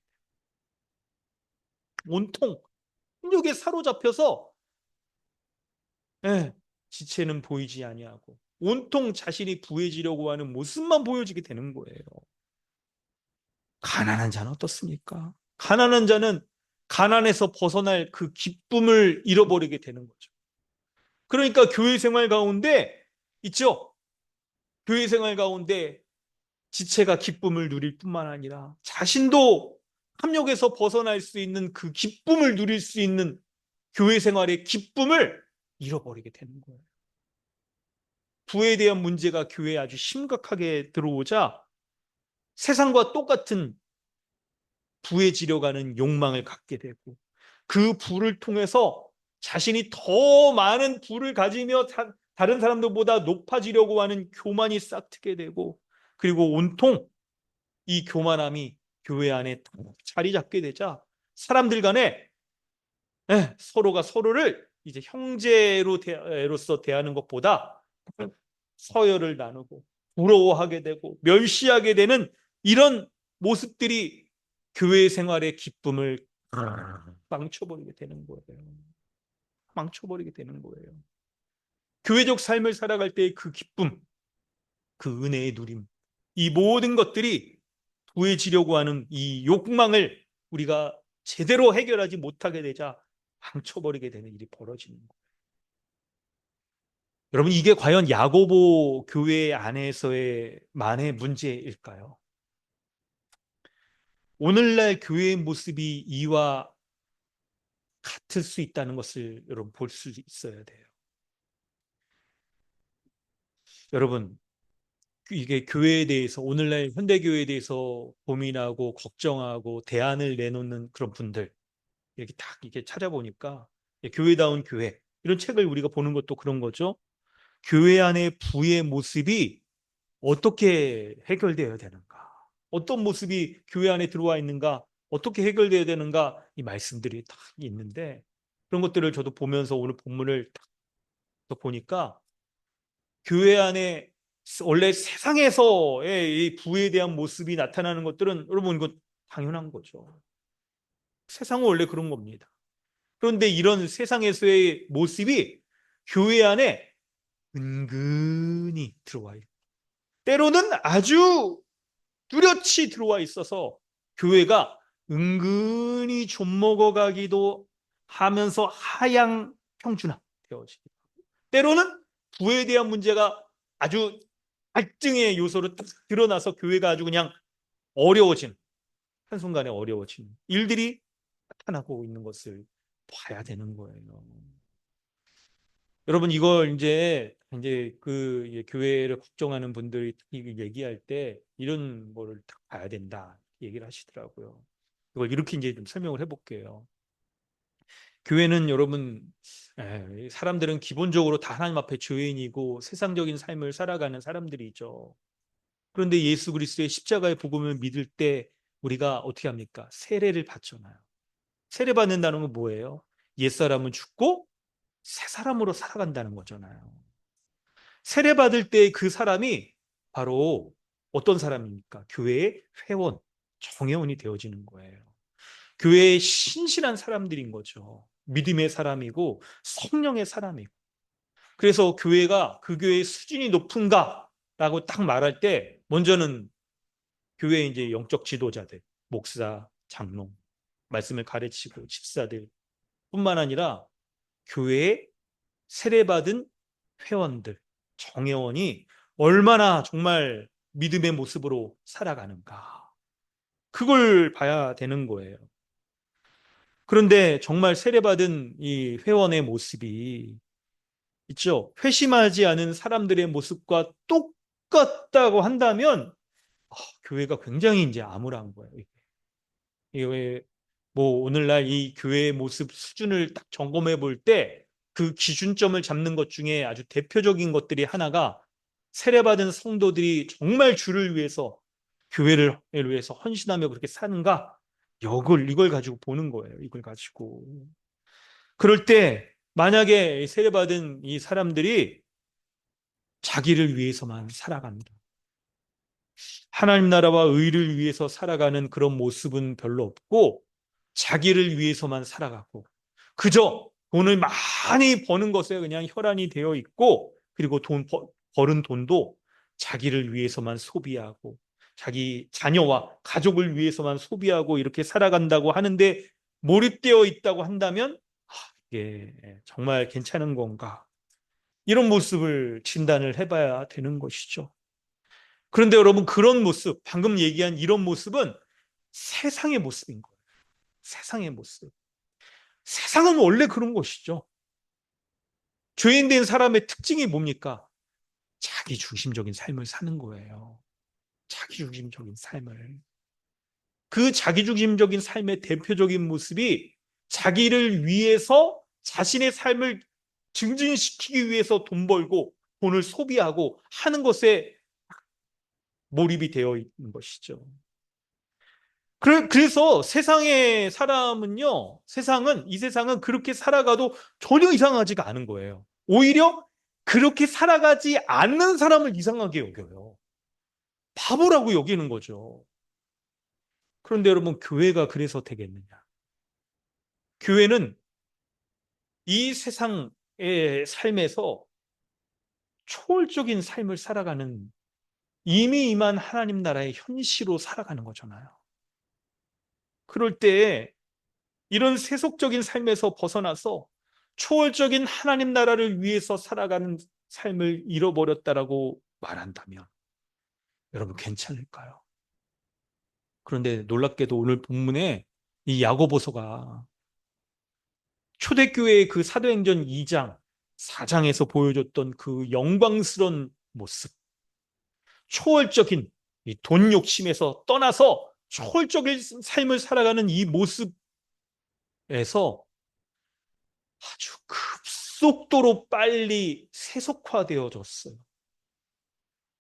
온통 탐욕에 사로잡혀서 예, 지체는 보이지 아니하고 온통 자신이 부해지려고 하는 모습만 보여지게 되는 거예요. 가난한 자는 어떻습니까? 가난한 자는 가난에서 벗어날 그 기쁨을 잃어버리게 되는 거죠. 그러니까 교회 생활 가운데 있죠. 교회 생활 가운데 지체가 기쁨을 누릴 뿐만 아니라 자신도 탐욕에서 벗어날 수 있는 그 기쁨을 누릴 수 있는 교회 생활의 기쁨을 잃어버리게 되는 거예요. 부에 대한 문제가 교회에 아주 심각하게 들어오자 세상과 똑같은 부해지려고 하는 욕망을 갖게 되고 그 부를 통해서 자신이 더 많은 부를 가지며 다른 사람들보다 높아지려고 하는 교만이 싹트게 되고 그리고 온통 이 교만함이 교회 안에 자리 잡게 되자 사람들 간에 서로가 서로를 이제 형제로서 대하는 것보다 서열을 나누고 부러워하게 되고 멸시하게 되는 이런 모습들이 교회 생활의 기쁨을 망쳐버리게 되는 거예요. 망쳐버리게 되는 거예요. 교회적 삶을 살아갈 때의 그 기쁨, 그 은혜의 누림, 이 모든 것들이 구해지려고 하는 이 욕망을 우리가 제대로 해결하지 못하게 되자 망쳐버리게 되는 일이 벌어지는 거예요. 여러분, 이게 과연 야고보 교회 안에서의 만의 문제일까요? 오늘날 교회의 모습이 이와 같을 수 있다는 것을 여러분 볼 수 있어야 돼요. 여러분, 이게 교회에 대해서 오늘날 현대교회에 대해서 고민하고 걱정하고 대안을 내놓는 그런 분들 이렇게 딱 이렇게 찾아보니까 교회다운 교회 이런 책을 우리가 보는 것도 그런 거죠. 교회 안의 부의 모습이 어떻게 해결되어야 되는가? 어떤 모습이 교회 안에 들어와 있는가? 어떻게 해결되어야 되는가? 이 말씀들이 딱 있는데 그런 것들을 저도 보면서 오늘 본문을 딱 보니까 교회 안에 원래 세상에서의 이 부에 대한 모습이 나타나는 것들은 여러분 이거 당연한 거죠. 세상은 원래 그런 겁니다. 그런데 이런 세상에서의 모습이 교회 안에 은근히 들어와 있고 때로는 아주 뚜렷이 들어와 있어서 교회가 은근히 좀먹어가기도 하면서 하향 평준화 되어지고 때로는 부에 대한 문제가 아주 갈등의 요소로 딱 드러나서 교회가 아주 그냥 어려워진 한순간에 어려워진 일들이 나타나고 있는 것을 봐야 되는 거예요. 여러분 이걸 이제 그 교회를 걱정하는 분들이 얘기할 때 이런 거를 딱 봐야 된다 얘기를 하시더라고요. 이걸 이렇게 이제 좀 설명을 해볼게요. 교회는 여러분 사람들은 기본적으로 다 하나님 앞에 죄인이고 세상적인 삶을 살아가는 사람들이죠. 그런데 예수 그리스도의 십자가의 복음을 믿을 때 우리가 어떻게 합니까? 세례를 받잖아요. 세례 받는다는 건 뭐예요? 옛사람은 죽고 새 사람으로 살아간다는 거잖아요. 세례 받을 때 그 사람이 바로 어떤 사람입니까? 교회의 회원, 정회원이 되어지는 거예요. 교회의 신실한 사람들인 거죠. 믿음의 사람이고 성령의 사람이고. 그래서 교회가 그 교회의 수준이 높은가라고 딱 말할 때 먼저는 교회의 이제 영적 지도자들, 목사, 장로, 말씀을 가르치고 집사들 뿐만 아니라 교회에 세례받은 회원들, 정회원이 얼마나 정말 믿음의 모습으로 살아가는가. 그걸 봐야 되는 거예요. 그런데 정말 세례받은 이 회원의 모습이 있죠. 회심하지 않은 사람들의 모습과 똑같다고 한다면 교회가 굉장히 이제 암울한 거예요. 뭐 오늘날 이 교회의 모습 수준을 딱 점검해 볼 때 그 기준점을 잡는 것 중에 아주 대표적인 것들이 하나가 세례받은 성도들이 정말 주를 위해서 교회를 위해서 헌신하며 그렇게 사는가? 이걸 가지고 보는 거예요. 이걸 가지고. 그럴 때 만약에 세례받은 이 사람들이 자기를 위해서만 살아간다. 하나님 나라와 의를 위해서 살아가는 그런 모습은 별로 없고 자기를 위해서만 살아가고 그저 돈을 많이 버는 것에 그냥 혈안이 되어 있고 그리고 벌은 돈도 자기를 위해서만 소비하고 자기 자녀와 가족을 위해서만 소비하고 이렇게 살아간다고 하는데 몰입되어 있다고 한다면 이게 정말 괜찮은 건가? 이런 모습을 진단을 해봐야 되는 것이죠. 그런데 여러분 그런 모습, 방금 얘기한 이런 모습은 세상의 모습인 거예요. 세상의 모습. 세상은 원래 그런 것이죠. 죄인된 사람의 특징이 뭡니까? 자기 중심적인 삶을 사는 거예요. 자기 중심적인 삶을. 그 자기 중심적인 삶의 대표적인 모습이 자기를 위해서 자신의 삶을 증진시키기 위해서 돈 벌고 돈을 소비하고 하는 것에 몰입이 되어 있는 것이죠. 그래서 세상의 사람은요, 이 세상은 그렇게 살아가도 전혀 이상하지가 않은 거예요. 오히려 그렇게 살아가지 않는 사람을 이상하게 여겨요. 바보라고 여기는 거죠. 그런데 여러분, 교회가 그래서 되겠느냐? 교회는 이 세상의 삶에서 초월적인 삶을 살아가는 이미 임한 하나님 나라의 현시로 살아가는 거잖아요. 그럴 때 이런 세속적인 삶에서 벗어나서 초월적인 하나님 나라를 위해서 살아가는 삶을 잃어버렸다라고 말한다면 여러분 괜찮을까요? 그런데 놀랍게도 오늘 본문에 이 야고보서가 초대교회의 그 사도행전 2장, 4장에서 보여줬던 그 영광스러운 모습, 초월적인 이 돈 욕심에서 떠나서 초월적인 삶을 살아가는 이 모습에서 아주 급속도로 빨리 세속화되어졌어요.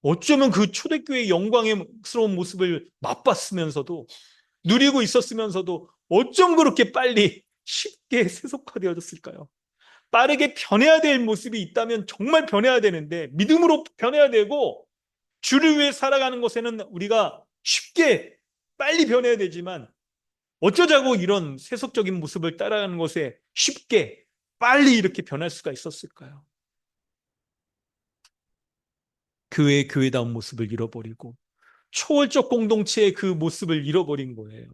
어쩌면 그 초대교회의 영광스러운 모습을 맛봤으면서도 누리고 있었으면서도 어쩜 그렇게 빨리 쉽게 세속화되어졌을까요? 빠르게 변해야 될 모습이 있다면 정말 변해야 되는데 믿음으로 변해야 되고 주를 위해 살아가는 것에는 우리가 쉽게 빨리 변해야 되지만 어쩌자고 이런 세속적인 모습을 따라가는 것에 쉽게 빨리 이렇게 변할 수가 있었을까요? 교회의 교회다운 모습을 잃어버리고 초월적 공동체의 그 모습을 잃어버린 거예요.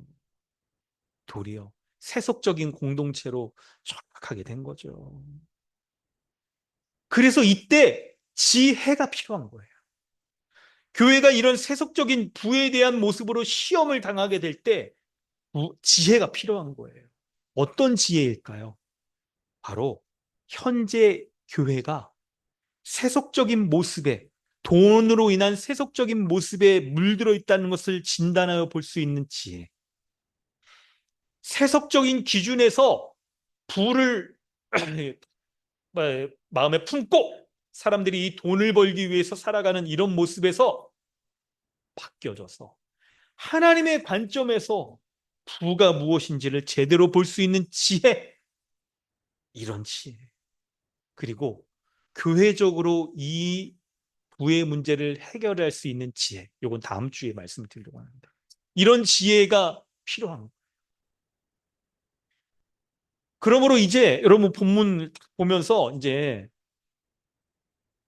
도리어 세속적인 공동체로 전락하게 된 거죠. 그래서 이때 지혜가 필요한 거예요. 교회가 이런 세속적인 부에 대한 모습으로 시험을 당하게 될 때 지혜가 필요한 거예요. 어떤 지혜일까요? 바로 현재 교회가 세속적인 모습에 돈으로 인한 세속적인 모습에 물들어 있다는 것을 진단하여 볼 수 있는 지혜. 세속적인 기준에서 부를 마음에 품고 사람들이 이 돈을 벌기 위해서 살아가는 이런 모습에서 바뀌어져서 하나님의 관점에서 부가 무엇인지를 제대로 볼 수 있는 지혜, 이런 지혜. 그리고 교회적으로 이 부의 문제를 해결할 수 있는 지혜. 이건 다음 주에 말씀드리려고 합니다. 이런 지혜가 필요한 거예요. 그러므로 이제 여러분 본문 보면서 이제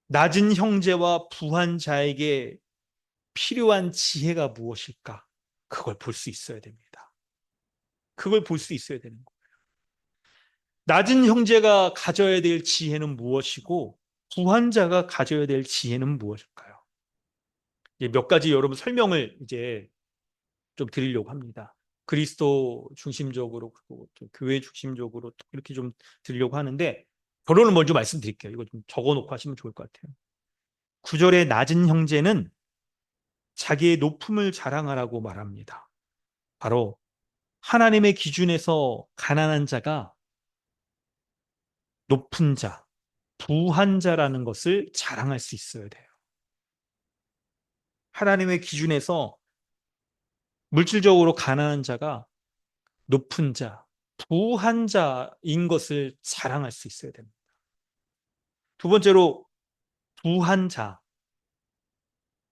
낮은 형제와 부한 자에게 필요한 지혜가 무엇일까? 그걸 볼 수 있어야 됩니다. 그걸 볼 수 있어야 되는 거예요. 낮은 형제가 가져야 될 지혜는 무엇이고 부한 자가 가져야 될 지혜는 무엇일까요? 몇 가지 여러분 설명을 이제 좀 드리려고 합니다. 그리스도 중심적으로 그리고 교회 중심적으로 이렇게 좀 드리려고 하는데 결론을 먼저 말씀드릴게요. 이거 좀 적어놓고 하시면 좋을 것 같아요. 9절의 낮은 형제는 자기의 높음을 자랑하라고 말합니다. 바로 하나님의 기준에서 가난한 자가 높은 자, 부한 자라는 것을 자랑할 수 있어야 돼요. 하나님의 기준에서 물질적으로 가난한 자가 높은 자, 부한 자인 것을 자랑할 수 있어야 됩니다. 두 번째로 부한 자,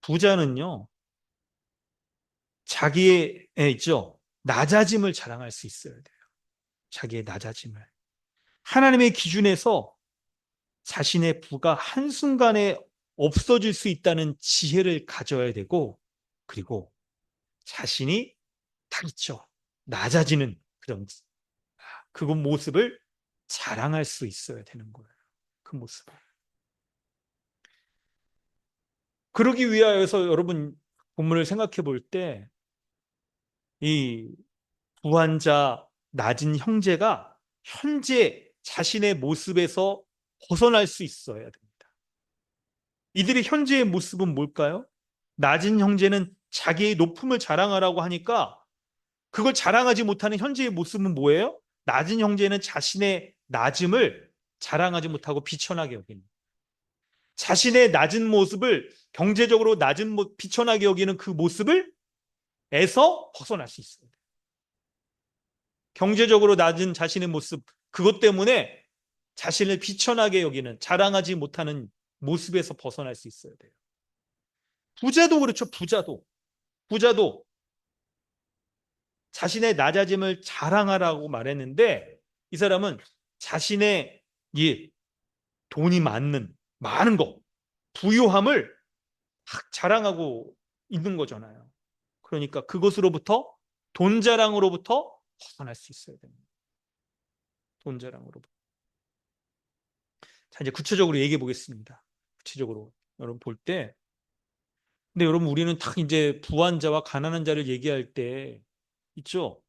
부자는요, 자기의 있죠. 낮아짐을 자랑할 수 있어야 돼요. 자기의 낮아짐을. 하나님의 기준에서 자신의 부가 한순간에 없어질 수 있다는 지혜를 가져야 되고, 그리고 자신이 다 있죠. 낮아지는 그 모습을 자랑할 수 있어야 되는 거예요. 그 모습을. 그러기 위하여서 여러분 본문을 생각해 볼 때, 이 부한 자, 낮은 형제가 현재 자신의 모습에서 벗어날 수 있어야 됩니다. 이들의 현재의 모습은 뭘까요? 낮은 형제는 자기의 높음을 자랑하라고 하니까 그걸 자랑하지 못하는 현재의 모습은 뭐예요? 낮은 형제는 자신의 낮음을 자랑하지 못하고 비천하게 여기는, 자신의 낮은 모습을, 경제적으로 비천하게 여기는 그 모습을 에서 벗어날 수 있어요. 경제적으로 낮은 자신의 모습, 그것 때문에 자신을 비천하게 여기는, 자랑하지 못하는 모습에서 벗어날 수 있어야 돼요. 부자도 그렇죠. 부자도 자신의 낮아짐을 자랑하라고 말했는데, 이 사람은 자신의 이 돈이 많은 거, 부유함을 막 자랑하고 있는 거잖아요. 그러니까 그것으로부터, 돈 자랑으로부터 벗어날 수 있어야 됩니다. 돈 자랑으로부터. 자, 이제 구체적으로 얘기해 보겠습니다. 구체적으로 여러분 볼 때, 근데 여러분 우리는 딱 이제 부한 자와 가난한 자를 얘기할 때 있죠.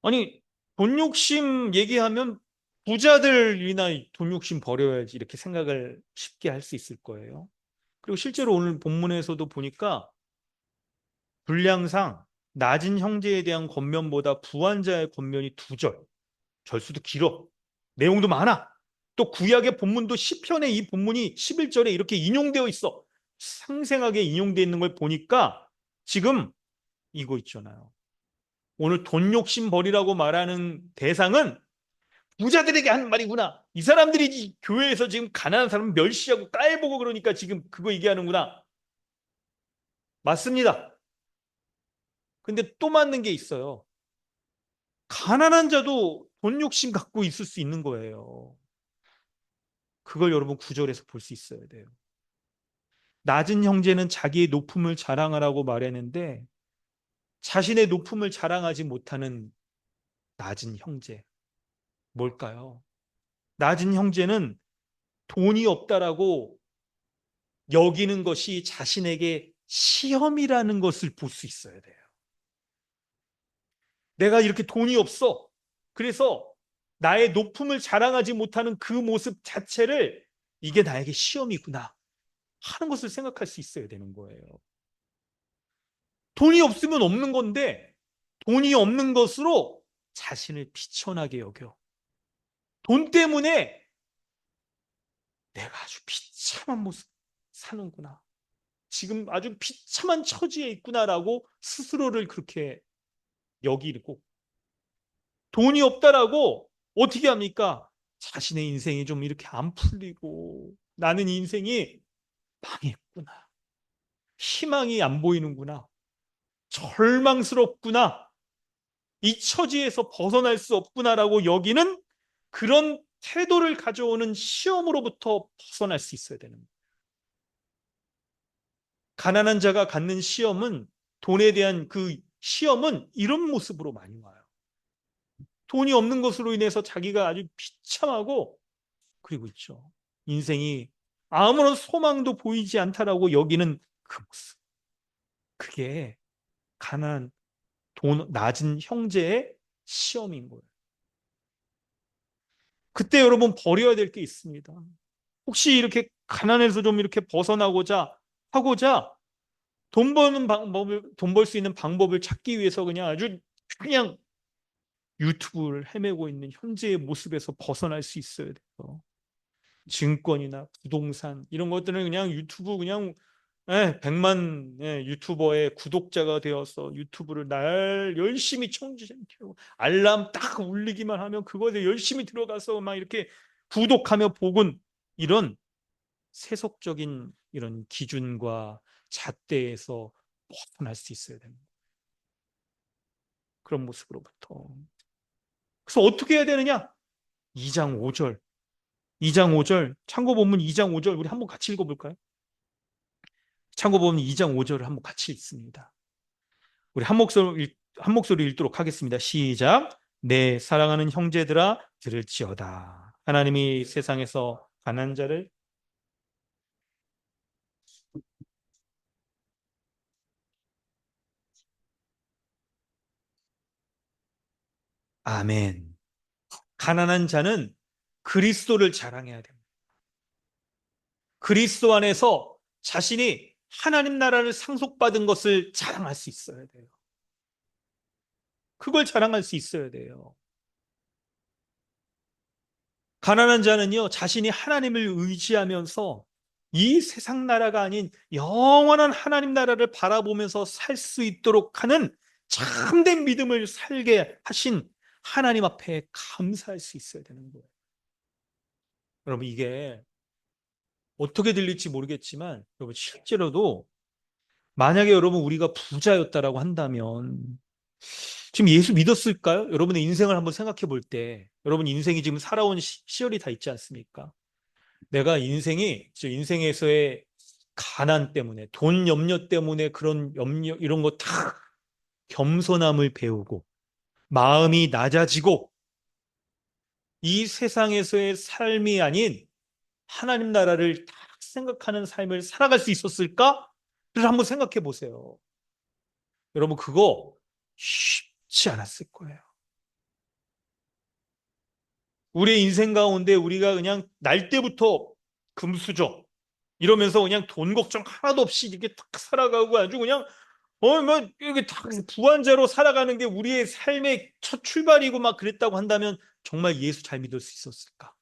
아니, 돈 욕심 얘기하면 부자들이나 돈 욕심 버려야지 이렇게 생각을 쉽게 할 수 있을 거예요. 그리고 실제로 오늘 본문에서도 보니까 분량상 낮은 형제에 대한 권면보다 부한 자의 권면이 두 절, 절수도 길어. 내용도 많아. 또 구약의 본문도 시편의 이 본문이 11절에 이렇게 인용되어 있어. 생생하게 인용되어 있는 걸 보니까 지금 이거 있잖아요. 오늘 돈 욕심 버리라고 말하는 대상은 부자들에게 하는 말이구나. 이 사람들이 교회에서 지금 가난한 사람 멸시하고 깔보고 그러니까 지금 그거 얘기하는구나. 맞습니다. 근데 또 맞는 게 있어요. 가난한 자도 돈 욕심 갖고 있을 수 있는 거예요. 그걸 여러분 구절에서 볼 수 있어야 돼요. 낮은 형제는 자기의 높음을 자랑하라고 말했는데 자신의 높음을 자랑하지 못하는 낮은 형제. 뭘까요? 낮은 형제는 돈이 없다라고 여기는 것이 자신에게 시험이라는 것을 볼 수 있어야 돼요. 내가 이렇게 돈이 없어. 그래서 나의 높음을 자랑하지 못하는 그 모습 자체를 이게 나에게 시험이구나 하는 것을 생각할 수 있어야 되는 거예요. 돈이 없으면 없는 건데 돈이 없는 것으로 자신을 비천하게 여겨. 돈 때문에 내가 아주 비참한 모습 사는구나. 지금 아주 비참한 처지에 있구나라고 스스로를 그렇게 여기고, 돈이 없다라고 어떻게 합니까? 자신의 인생이 좀 이렇게 안 풀리고 나는 인생이 망했구나. 희망이 안 보이는구나. 절망스럽구나. 이 처지에서 벗어날 수 없구나라고 여기는 그런 태도를 가져오는 시험으로부터 벗어날 수 있어야 되는 거예요. 가난한 자가 갖는 시험은, 돈에 대한 그 시험은 이런 모습으로 많이 와요. 돈이 없는 것으로 인해서 자기가 아주 비참하고, 그리고 있죠. 인생이 아무런 소망도 보이지 않다라고 여기는 그 모습. 그게 가난한 돈 낮은 형제의 시험인 거예요. 그때 여러분 버려야 될 게 있습니다. 혹시 이렇게 가난에서 좀 이렇게 벗어나고자 하고자 돈 벌 수 있는 방법을 찾기 위해서 그냥 아주 그냥 유튜브를 헤매고 있는 현재의 모습에서 벗어날 수 있어야 돼요. 증권이나 부동산 이런 것들은 그냥 유튜브 그냥 100만 유튜버의 구독자가 되어서 유튜브를 날 열심히 청취하고 알람 딱 울리기만 하면 그거에 열심히 들어가서 막 이렇게 구독하며 보곤 이런 세속적인 이런 기준과 잣대에서 벗어날 수 있어야 됩니다. 그런 모습으로부터. 그래서 어떻게 해야 되느냐? 2장 5절. 2장 5절. 참고 본문 2장 5절 우리 한번 같이 읽어볼까요? 참고 본문 2장 5절을 한번 같이 읽습니다. 우리 한 목소리 읽도록 하겠습니다. 시작. 내 사랑하는 형제들아 들을지어다. 하나님이 세상에서 가난한 자를 아멘. 가난한 자는 그리스도를 자랑해야 됩니다. 그리스도 안에서 자신이 하나님 나라를 상속받은 것을 자랑할 수 있어야 돼요. 그걸 자랑할 수 있어야 돼요. 가난한 자는요, 자신이 하나님을 의지하면서 이 세상 나라가 아닌 영원한 하나님 나라를 바라보면서 살 수 있도록 하는 참된 믿음을 살게 하신 하나님 앞에 감사할 수 있어야 되는 거예요. 여러분, 이게 어떻게 들릴지 모르겠지만, 여러분, 실제로도 만약에 여러분 우리가 부자였다라고 한다면 지금 예수 믿었을까요? 여러분의 인생을 한번 생각해 볼 때 여러분 인생이 지금 살아온 시절이 다 있지 않습니까? 내가 인생에서의 가난 때문에 돈 염려 때문에 그런 염려 이런 거 다 겸손함을 배우고 마음이 낮아지고 이 세상에서의 삶이 아닌 하나님 나라를 딱 생각하는 삶을 살아갈 수 있었을까? 를 한번 생각해 보세요. 여러분 그거 쉽지 않았을 거예요. 우리의 인생 가운데 우리가 그냥 날 때부터 금수저 이러면서 그냥 돈 걱정 하나도 없이 이렇게 딱 살아가고 아주 그냥 뭐 이렇게 딱 부한자로 살아가는 게 우리의 삶의 첫 출발이고 막 그랬다고 한다면 정말 예수 잘 믿을 수 있었을까?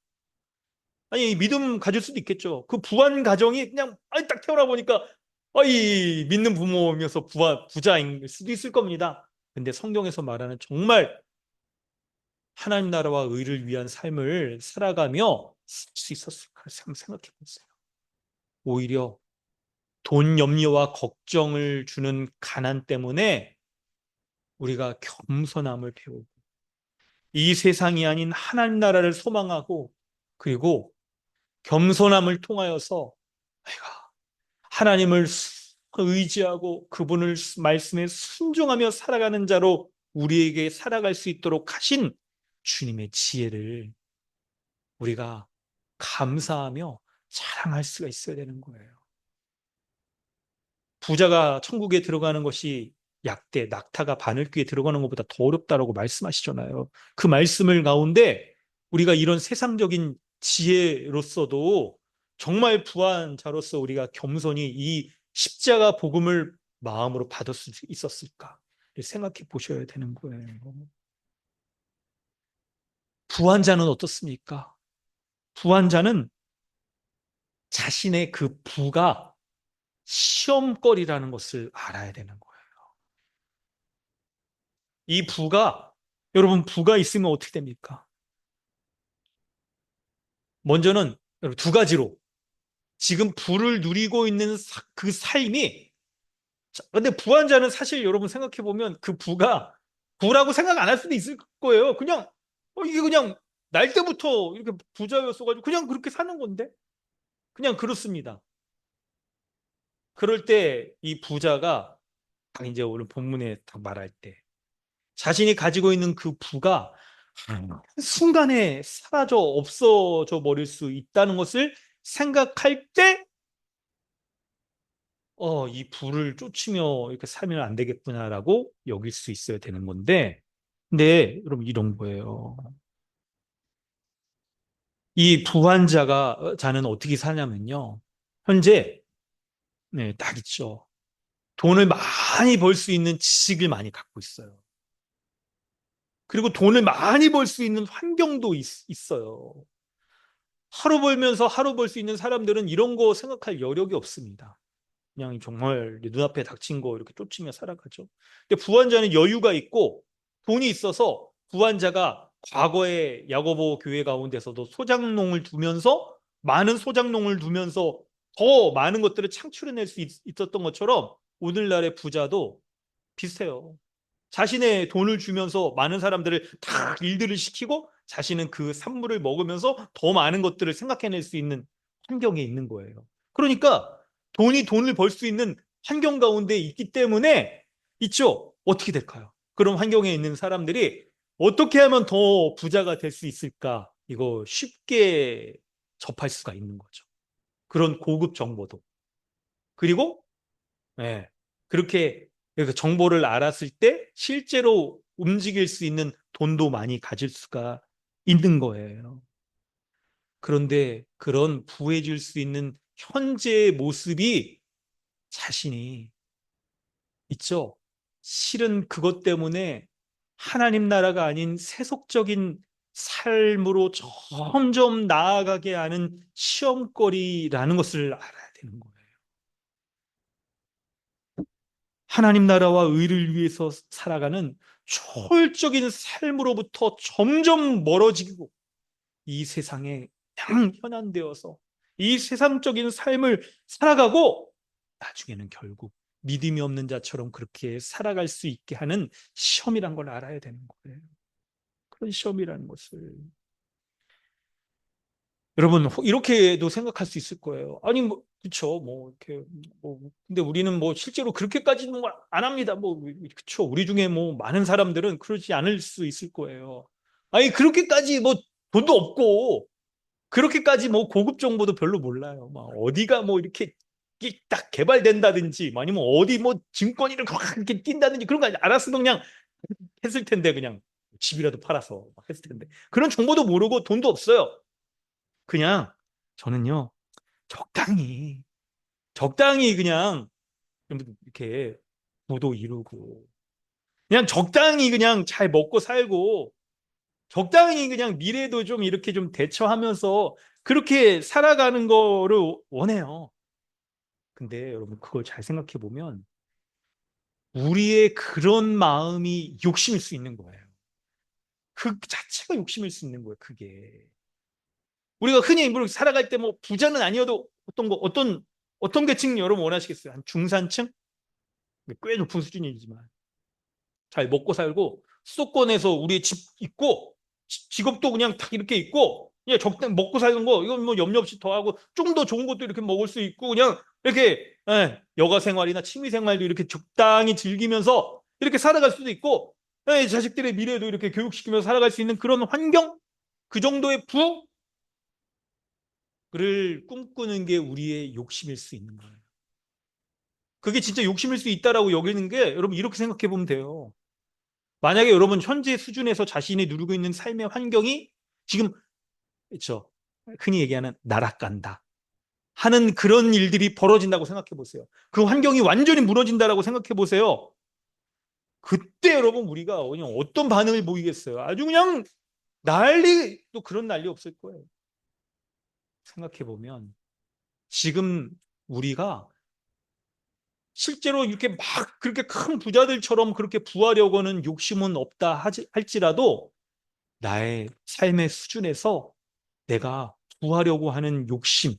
아니 믿음 가질 수도 있겠죠. 그 부한 가정이 그냥 딱 태어나 보니까 이 믿는 부모면서 부자인 수도 있을 겁니다. 근데 성경에서 말하는 정말 하나님 나라와 의를 위한 삶을 살아가며 살 수 있었을까 생각해 보세요. 오히려 돈 염려와 걱정을 주는 가난 때문에 우리가 겸손함을 배우고 이 세상이 아닌 하나님 나라를 소망하고 그리고 겸손함을 통하여서 내가 하나님을 의지하고 그분을 말씀에 순종하며 살아가는 자로 우리에게 살아갈 수 있도록 하신 주님의 지혜를 우리가 감사하며 자랑할 수가 있어야 되는 거예요. 부자가 천국에 들어가는 것이 약대, 낙타가 바늘귀에 들어가는 것보다 더 어렵다라고 말씀하시잖아요. 그 말씀을 가운데 우리가 이런 세상적인 지혜로서도 정말 부한 자로서 우리가 겸손히 이 십자가 복음을 마음으로 받을 수 있었을까 생각해 보셔야 되는 거예요. 부한 자는 어떻습니까? 부한 자는 자신의 그 부가 시험거리라는 것을 알아야 되는 거예요. 이 부가, 여러분, 부가 있으면 어떻게 됩니까? 먼저는 여러분, 두 가지로 지금 부를 누리고 있는 그 삶이, 근데 부한 자는 사실 여러분 생각해 보면 그 부가 부라고 생각 안 할 수도 있을 거예요. 그냥, 이게 그냥 날 때부터 이렇게 부자였어가지고 그냥 그렇게 사는 건데? 그냥 그렇습니다. 그럴 때 이 부자가 딱 이제 오늘 본문에 딱 말할 때 자신이 가지고 있는 그 부가 순간에 사라져 없어져 버릴 수 있다는 것을 생각할 때, 이 부를 쫓으며 이렇게 살면 안 되겠구나라고 여길 수 있어야 되는 건데, 근데 여러분 이런 거예요. 이 자는 어떻게 사냐면요. 현재, 네, 딱 있죠. 돈을 많이 벌 수 있는 지식을 많이 갖고 있어요. 그리고 돈을 많이 벌 수 있는 환경도 있어요. 하루 벌면서 하루 벌 수 있는 사람들은 이런 거 생각할 여력이 없습니다. 그냥 정말 눈앞에 닥친 거 이렇게 쫓으며 살아가죠. 근데 부환자는 여유가 있고 돈이 있어서 부환자가 과거에 야고보 교회 가운데서도 소장농을 두면서 많은 소장농을 두면서 더 많은 것들을 창출해낼 수 있었던 것처럼 오늘날의 부자도 비슷해요. 자신의 돈을 주면서 많은 사람들을 다 일들을 시키고 자신은 그 산물을 먹으면서 더 많은 것들을 생각해낼 수 있는 환경에 있는 거예요. 그러니까 돈이 돈을 벌 수 있는 환경 가운데 있기 때문에 있죠. 어떻게 될까요? 그런 환경에 있는 사람들이 어떻게 하면 더 부자가 될 수 있을까? 이거 쉽게 접할 수가 있는 거죠. 그런 고급 정보도. 그리고 예, 그렇게 그 정보를 알았을 때 실제로 움직일 수 있는 돈도 많이 가질 수가 있는 거예요. 그런데 그런 부해질 수 있는 현재의 모습이 자신이 있죠. 실은 그것 때문에 하나님 나라가 아닌 세속적인 삶으로 점점 나아가게 하는 시험거리라는 것을 알아야 되는 거예요. 하나님 나라와 의를 위해서 살아가는 초월적인 삶으로부터 점점 멀어지고 이 세상에 그냥 현안되어서 이 세상적인 삶을 살아가고 나중에는 결국 믿음이 없는 자처럼 그렇게 살아갈 수 있게 하는 시험이란 걸 알아야 되는 거예요. 그런 시험이라는 것을. 여러분, 이렇게도 생각할 수 있을 거예요. 아니, 뭐, 그쵸. 뭐, 이렇게, 뭐, 근데 우리는 뭐, 실제로 그렇게까지는 뭐 안 합니다. 뭐, 그쵸. 우리 중에 뭐, 많은 사람들은 그러지 않을 수 있을 거예요. 아니, 그렇게까지 뭐, 돈도 없고, 그렇게까지 뭐, 고급 정보도 별로 몰라요. 막, 어디가 뭐, 이렇게 딱 개발된다든지, 뭐 아니면 어디 뭐, 증권이 이렇게 뛴다든지, 그런 거 알았으면 그냥 했을 텐데, 그냥 집이라도 팔아서 했을 텐데. 그런 정보도 모르고 돈도 없어요. 그냥 저는요, 적당히, 적당히 그냥 좀 이렇게 부도 이루고, 그냥 적당히 그냥 잘 먹고 살고, 적당히 그냥 미래도 좀 이렇게 좀 대처하면서 그렇게 살아가는 거를 원해요. 근데 여러분, 그걸 잘 생각해 보면, 우리의 그런 마음이 욕심일 수 있는 거예요. 그 자체가 욕심일 수 있는 거예요, 그게. 우리가 흔히 뭐 살아갈 때 뭐 부자는 아니어도 어떤 계층 여러분 원하시겠어요? 한 중산층? 꽤 높은 수준이지만 잘 먹고 살고 수도권에서 우리 집 있고 직업도 그냥 딱 이렇게 있고 그냥 적당 먹고 사는 거 이건 뭐 염려 없이 더 하고 좀 더 좋은 것도 이렇게 먹을 수 있고 그냥 이렇게 여가 생활이나 취미 생활도 이렇게 적당히 즐기면서 이렇게 살아갈 수도 있고 자식들의 미래도 이렇게 교육시키면서 살아갈 수 있는 그런 환경 그 정도의 부를 꿈꾸는 게 우리의 욕심일 수 있는 거예요. 그게 진짜 욕심일 수 있다라고 여기는 게 여러분 이렇게 생각해 보면 돼요. 만약에 여러분 현재 수준에서 자신이 누리고 있는 삶의 환경이 지금 그렇죠. 흔히 얘기하는 나락간다 하는 그런 일들이 벌어진다고 생각해 보세요. 그 환경이 완전히 무너진다라고 생각해 보세요. 그때 여러분 우리가 그냥 어떤 반응을 보이겠어요? 아주 그냥 난리 또 그런 난리 없을 거예요. 생각해 보면 지금 우리가 실제로 이렇게 막 그렇게 큰 부자들처럼 그렇게 부하려고는 욕심은 없다 할지라도 나의 삶의 수준에서 내가 구하려고 하는 욕심,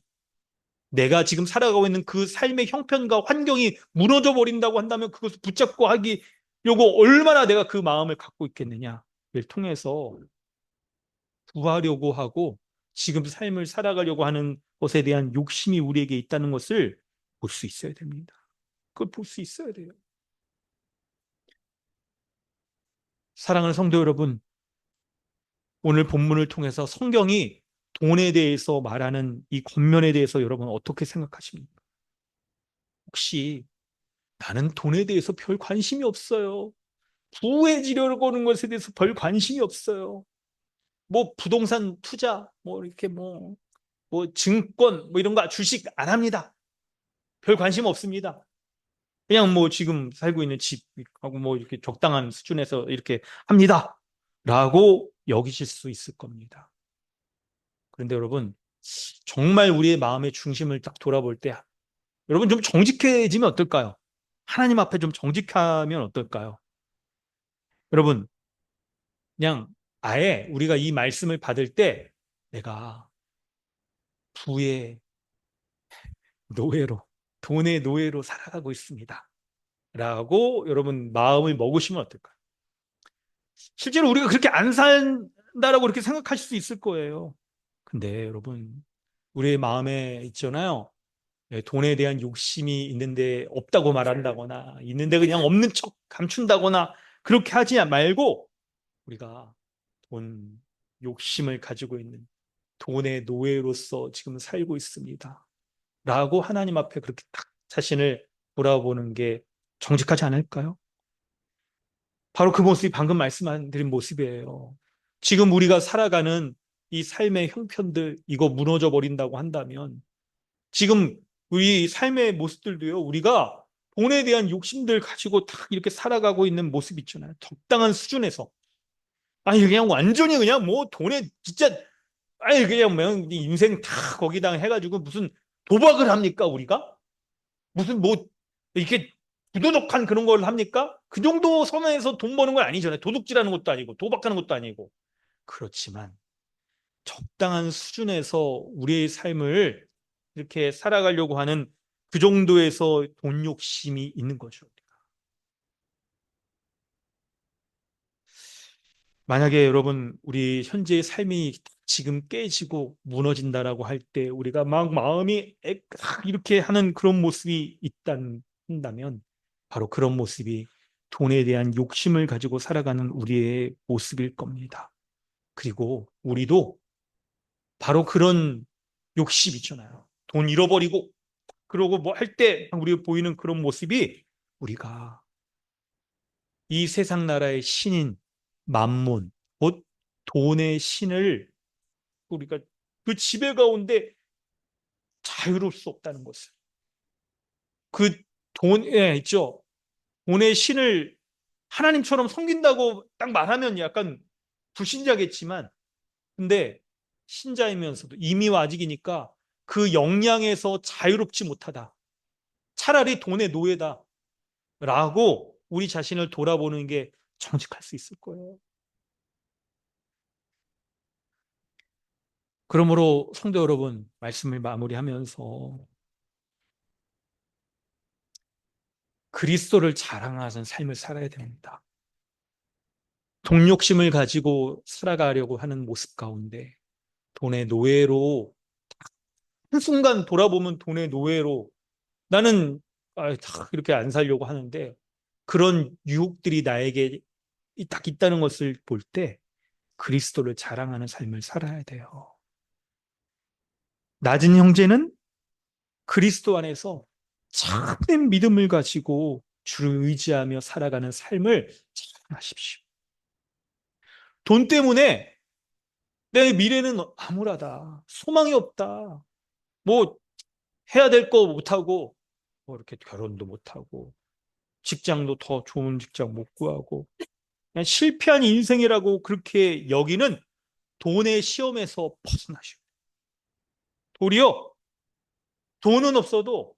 내가 지금 살아가고 있는 그 삶의 형편과 환경이 무너져 버린다고 한다면 그것을 붙잡고 하기려고 얼마나 내가 그 마음을 갖고 있겠느냐를 통해서 구하려고 하고 지금 삶을 살아가려고 하는 것에 대한 욕심이 우리에게 있다는 것을 볼 수 있어야 됩니다. 그걸 볼 수 있어야 돼요. 사랑하는 성도 여러분, 오늘 본문을 통해서 성경이 돈에 대해서 말하는 이 권면에 대해서 여러분 어떻게 생각하십니까? 혹시 나는 돈에 대해서 별 관심이 없어요. 부해지려고 하는 것에 대해서 별 관심이 없어요. 뭐 부동산 투자, 뭐 이렇게 뭐 증권, 뭐 이런 거 주식 안 합니다. 별 관심 없습니다. 그냥 뭐 지금 살고 있는 집하고 뭐 이렇게 적당한 수준에서 이렇게 합니다. 라고 여기실 수 있을 겁니다. 그런데 여러분, 정말 우리의 마음의 중심을 딱 돌아볼 때 여러분 좀 정직해지면 어떨까요? 하나님 앞에 좀 정직하면 어떨까요? 여러분, 그냥 아예 우리가 이 말씀을 받을 때 내가 부의 노예로, 돈의 노예로 살아가고 있습니다. 라고 여러분 마음을 먹으시면 어떨까요? 실제로 우리가 그렇게 안 산다라고 그렇게 생각하실 수 있을 거예요. 근데 여러분, 우리의 마음에 있잖아요. 돈에 대한 욕심이 있는데 없다고 말한다거나, 있는데 그냥 없는 척 감춘다거나, 그렇게 하지 말고, 우리가 돈 욕심을 가지고 있는 돈의 노예로서 지금 살고 있습니다. 라고 하나님 앞에 그렇게 딱 자신을 돌아보는 게 정직하지 않을까요? 바로 그 모습이 방금 말씀드린 모습이에요. 지금 우리가 살아가는 이 삶의 형편들, 이거 무너져 버린다고 한다면, 지금 우리 삶의 모습들도요, 우리가 돈에 대한 욕심들 가지고 딱 이렇게 살아가고 있는 모습 있잖아요. 적당한 수준에서. 아니, 그냥 완전히 그냥 뭐 돈에 진짜, 아니, 그냥 뭐 인생 다 거기다 해가지고 무슨 도박을 합니까, 우리가? 무슨 뭐, 이렇게 부도덕한 그런 걸 합니까? 그 정도 선에서 돈 버는 건 아니잖아요. 도둑질하는 것도 아니고, 도박하는 것도 아니고. 그렇지만, 적당한 수준에서 우리의 삶을 이렇게 살아가려고 하는 그 정도에서 돈 욕심이 있는 거죠. 만약에 여러분, 우리 현재의 삶이 지금 깨지고 무너진다라고 할 때 우리가 막 마음이 이렇게 하는 그런 모습이 있다면 바로 그런 모습이 돈에 대한 욕심을 가지고 살아가는 우리의 모습일 겁니다. 그리고 우리도 바로 그런 욕심 있잖아요. 돈 잃어버리고 그러고 뭐 할 때 우리가 보이는 그런 모습이 우리가 이 세상 나라의 신인 만몬 곧 돈의 신을 우리가 그 지배 가운데 자유로울 수 없다는 것을 그 돈에 있죠. 돈의 신을 하나님처럼 섬긴다고 딱 말하면 약간 불신자겠지만 근데 신자이면서도 이미와 아직이니까 그 영향에서 자유롭지 못하다. 차라리 돈의 노예다. 라고 우리 자신을 돌아보는 게 정직할 수 있을 거예요. 그러므로 성도 여러분, 말씀을 마무리하면서 그리스도를 자랑하는 삶을 살아야 됩니다. 동욕심을 가지고 살아가려고 하는 모습 가운데 돈의 노예로 한순간 돌아보면 돈의 노예로 나는 다 이렇게 안 살려고 하는데 그런 유혹들이 나에게 딱 있다는 것을 볼 때 그리스도를 자랑하는 삶을 살아야 돼요. 낮은 형제는 그리스도 안에서 참된 믿음을 가지고 주를 의지하며 살아가는 삶을 자랑하십시오. 돈 때문에 내 미래는 암울하다. 소망이 없다. 뭐 해야 될 거 못하고 뭐 이렇게 결혼도 못하고 직장도 더 좋은 직장 못 구하고 그냥 실패한 인생이라고 그렇게 여기는 돈의 시험에서 벗어나시고 도리어 돈은 없어도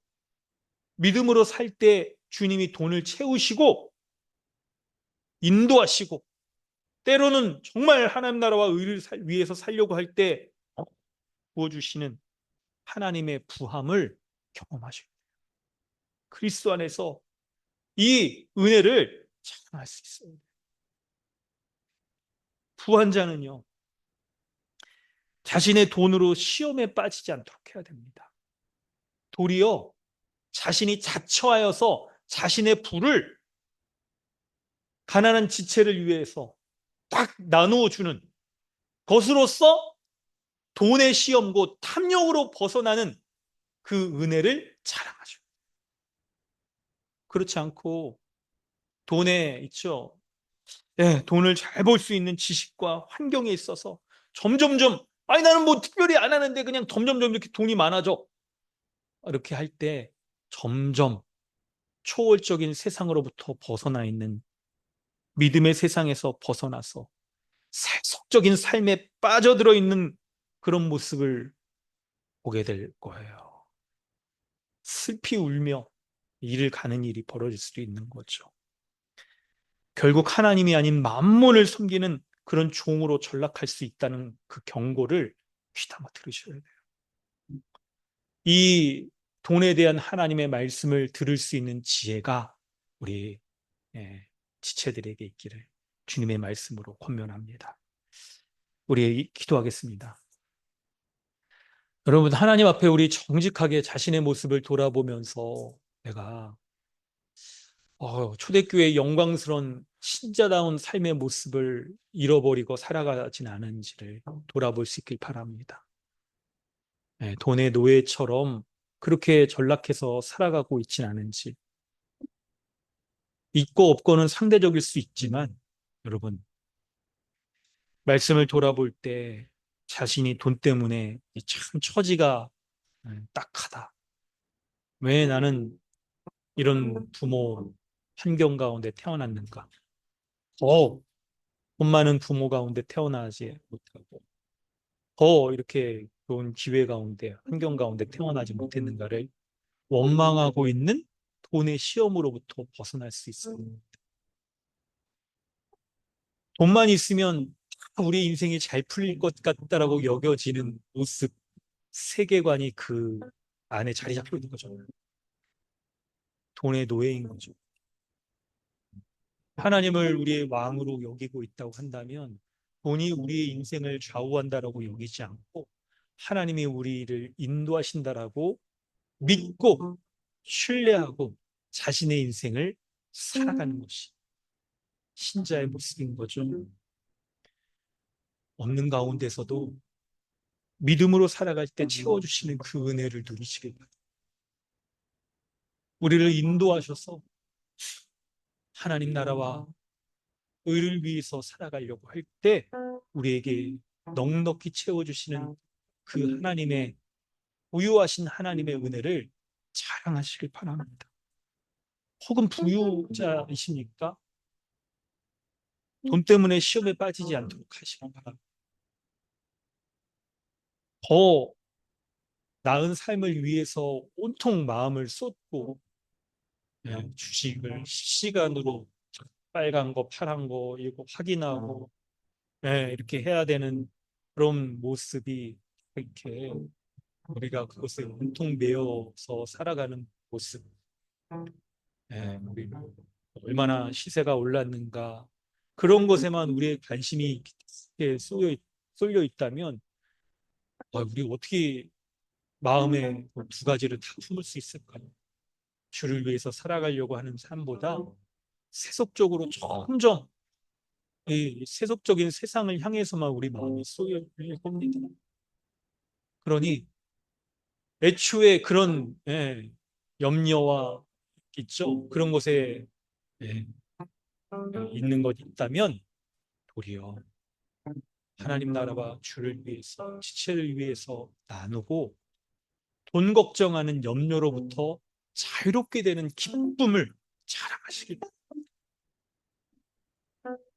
믿음으로 살 때 주님이 돈을 채우시고 인도하시고 때로는 정말 하나님 나라와 의를 위해서 살려고 할 때 부어주시는 하나님의 부함을 경험하시고 그리스도 안에서 이 은혜를 자랑할 수 있어요. 부한 자는요 자신의 돈으로 시험에 빠지지 않도록 해야 됩니다. 도리어 자신이 자처하여서 자신의 부를 가난한 지체를 위해서 딱 나누어 주는 것으로서 돈의 시험 곧 탐욕으로 벗어나는 그 은혜를 자랑하죠. 그렇지 않고 돈에 있죠. 예, 돈을 잘 벌 수 있는 지식과 환경에 있어서 점점점 아니 나는 뭐 특별히 안 하는데 그냥 점점점 이렇게 돈이 많아져. 이렇게 할 때 점점 초월적인 세상으로부터 벗어나 있는 믿음의 세상에서 벗어나서 세속적인 삶에 빠져들어 있는 그런 모습을 보게 될 거예요. 슬피 울며 일을 가는 일이 벌어질 수도 있는 거죠. 결국 하나님이 아닌 만몬을 섬기는 그런 종으로 전락할 수 있다는 그 경고를 귀담아 들으셔야 돼요. 이 돈에 대한 하나님의 말씀을 들을 수 있는 지혜가 우리 지체들에게 있기를 주님의 말씀으로 권면합니다. 우리 기도하겠습니다. 여러분, 하나님 앞에 우리 정직하게 자신의 모습을 돌아보면서 내가 초대교회의 영광스러운 신자다운 삶의 모습을 잃어버리고 살아가진 않은지를 돌아볼 수 있길 바랍니다. 돈의 노예처럼 그렇게 전락해서 살아가고 있진 않은지, 있고 없고는 상대적일 수 있지만 여러분, 말씀을 돌아볼 때 자신이 돈 때문에 참 처지가 딱하다. 왜 나는 이런 부모 환경 가운데 태어났는가? 더 돈 많은 부모 가운데 태어나지 못하고 더 이렇게 좋은 기회 가운데 환경 가운데 태어나지 못했는가를 원망하고 있는 돈의 시험으로부터 벗어날 수 있어요. 돈만 있으면 우리 인생이 잘 풀릴 것 같다라고 여겨지는 모습, 세계관이 그 안에 자리 잡고 있는 거죠. 돈의 노예인 거죠. 하나님을 우리의 왕으로 여기고 있다고 한다면 돈이 우리의 인생을 좌우한다라고 여기지 않고 하나님이 우리를 인도하신다라고 믿고 신뢰하고 자신의 인생을 살아가는 것이 신자의 모습인 거죠. 없는 가운데서도 믿음으로 살아갈 때 채워주시는 그 은혜를 누리시길 바랍니다. 우리를 인도하셔서 하나님 나라와 의를 위해서 살아가려고 할 때 우리에게 넉넉히 채워주시는 그 하나님의 부유하신 하나님의 은혜를 자랑하시길 바랍니다. 혹은 부유자이십니까? 돈 때문에 시험에 빠지지 않도록 하시길 바랍니다. 더 나은 삶을 위해서 온통 마음을 쏟고 주식을 실시간으로 빨간 거, 파란 거 이거 확인하고 이렇게 해야 되는 그런 모습이 이렇게 우리가 그것에 온통 매여서 살아가는 모습. 우리 얼마나 시세가 올랐는가 그런 것에만 우리의 관심이 깊게 쏠려 있다면 우리 어떻게 마음에 두 가지를 다 품을 수 있을까요? 주를 위해서 살아가려고 하는 삶보다 세속적으로 점점 이 세속적인 세상을 향해서만 우리 마음이 쏠려 있을 겁니다. 그러니 애초에 그런 염려와 있죠. 그런 곳에 예, 있는 것 있다면 도리어 하나님 나라와 주를 위해서 지체를 위해서 나누고 돈 걱정하는 염려로부터 자유롭게 되는 기쁨을 자랑하시길 바랍니다.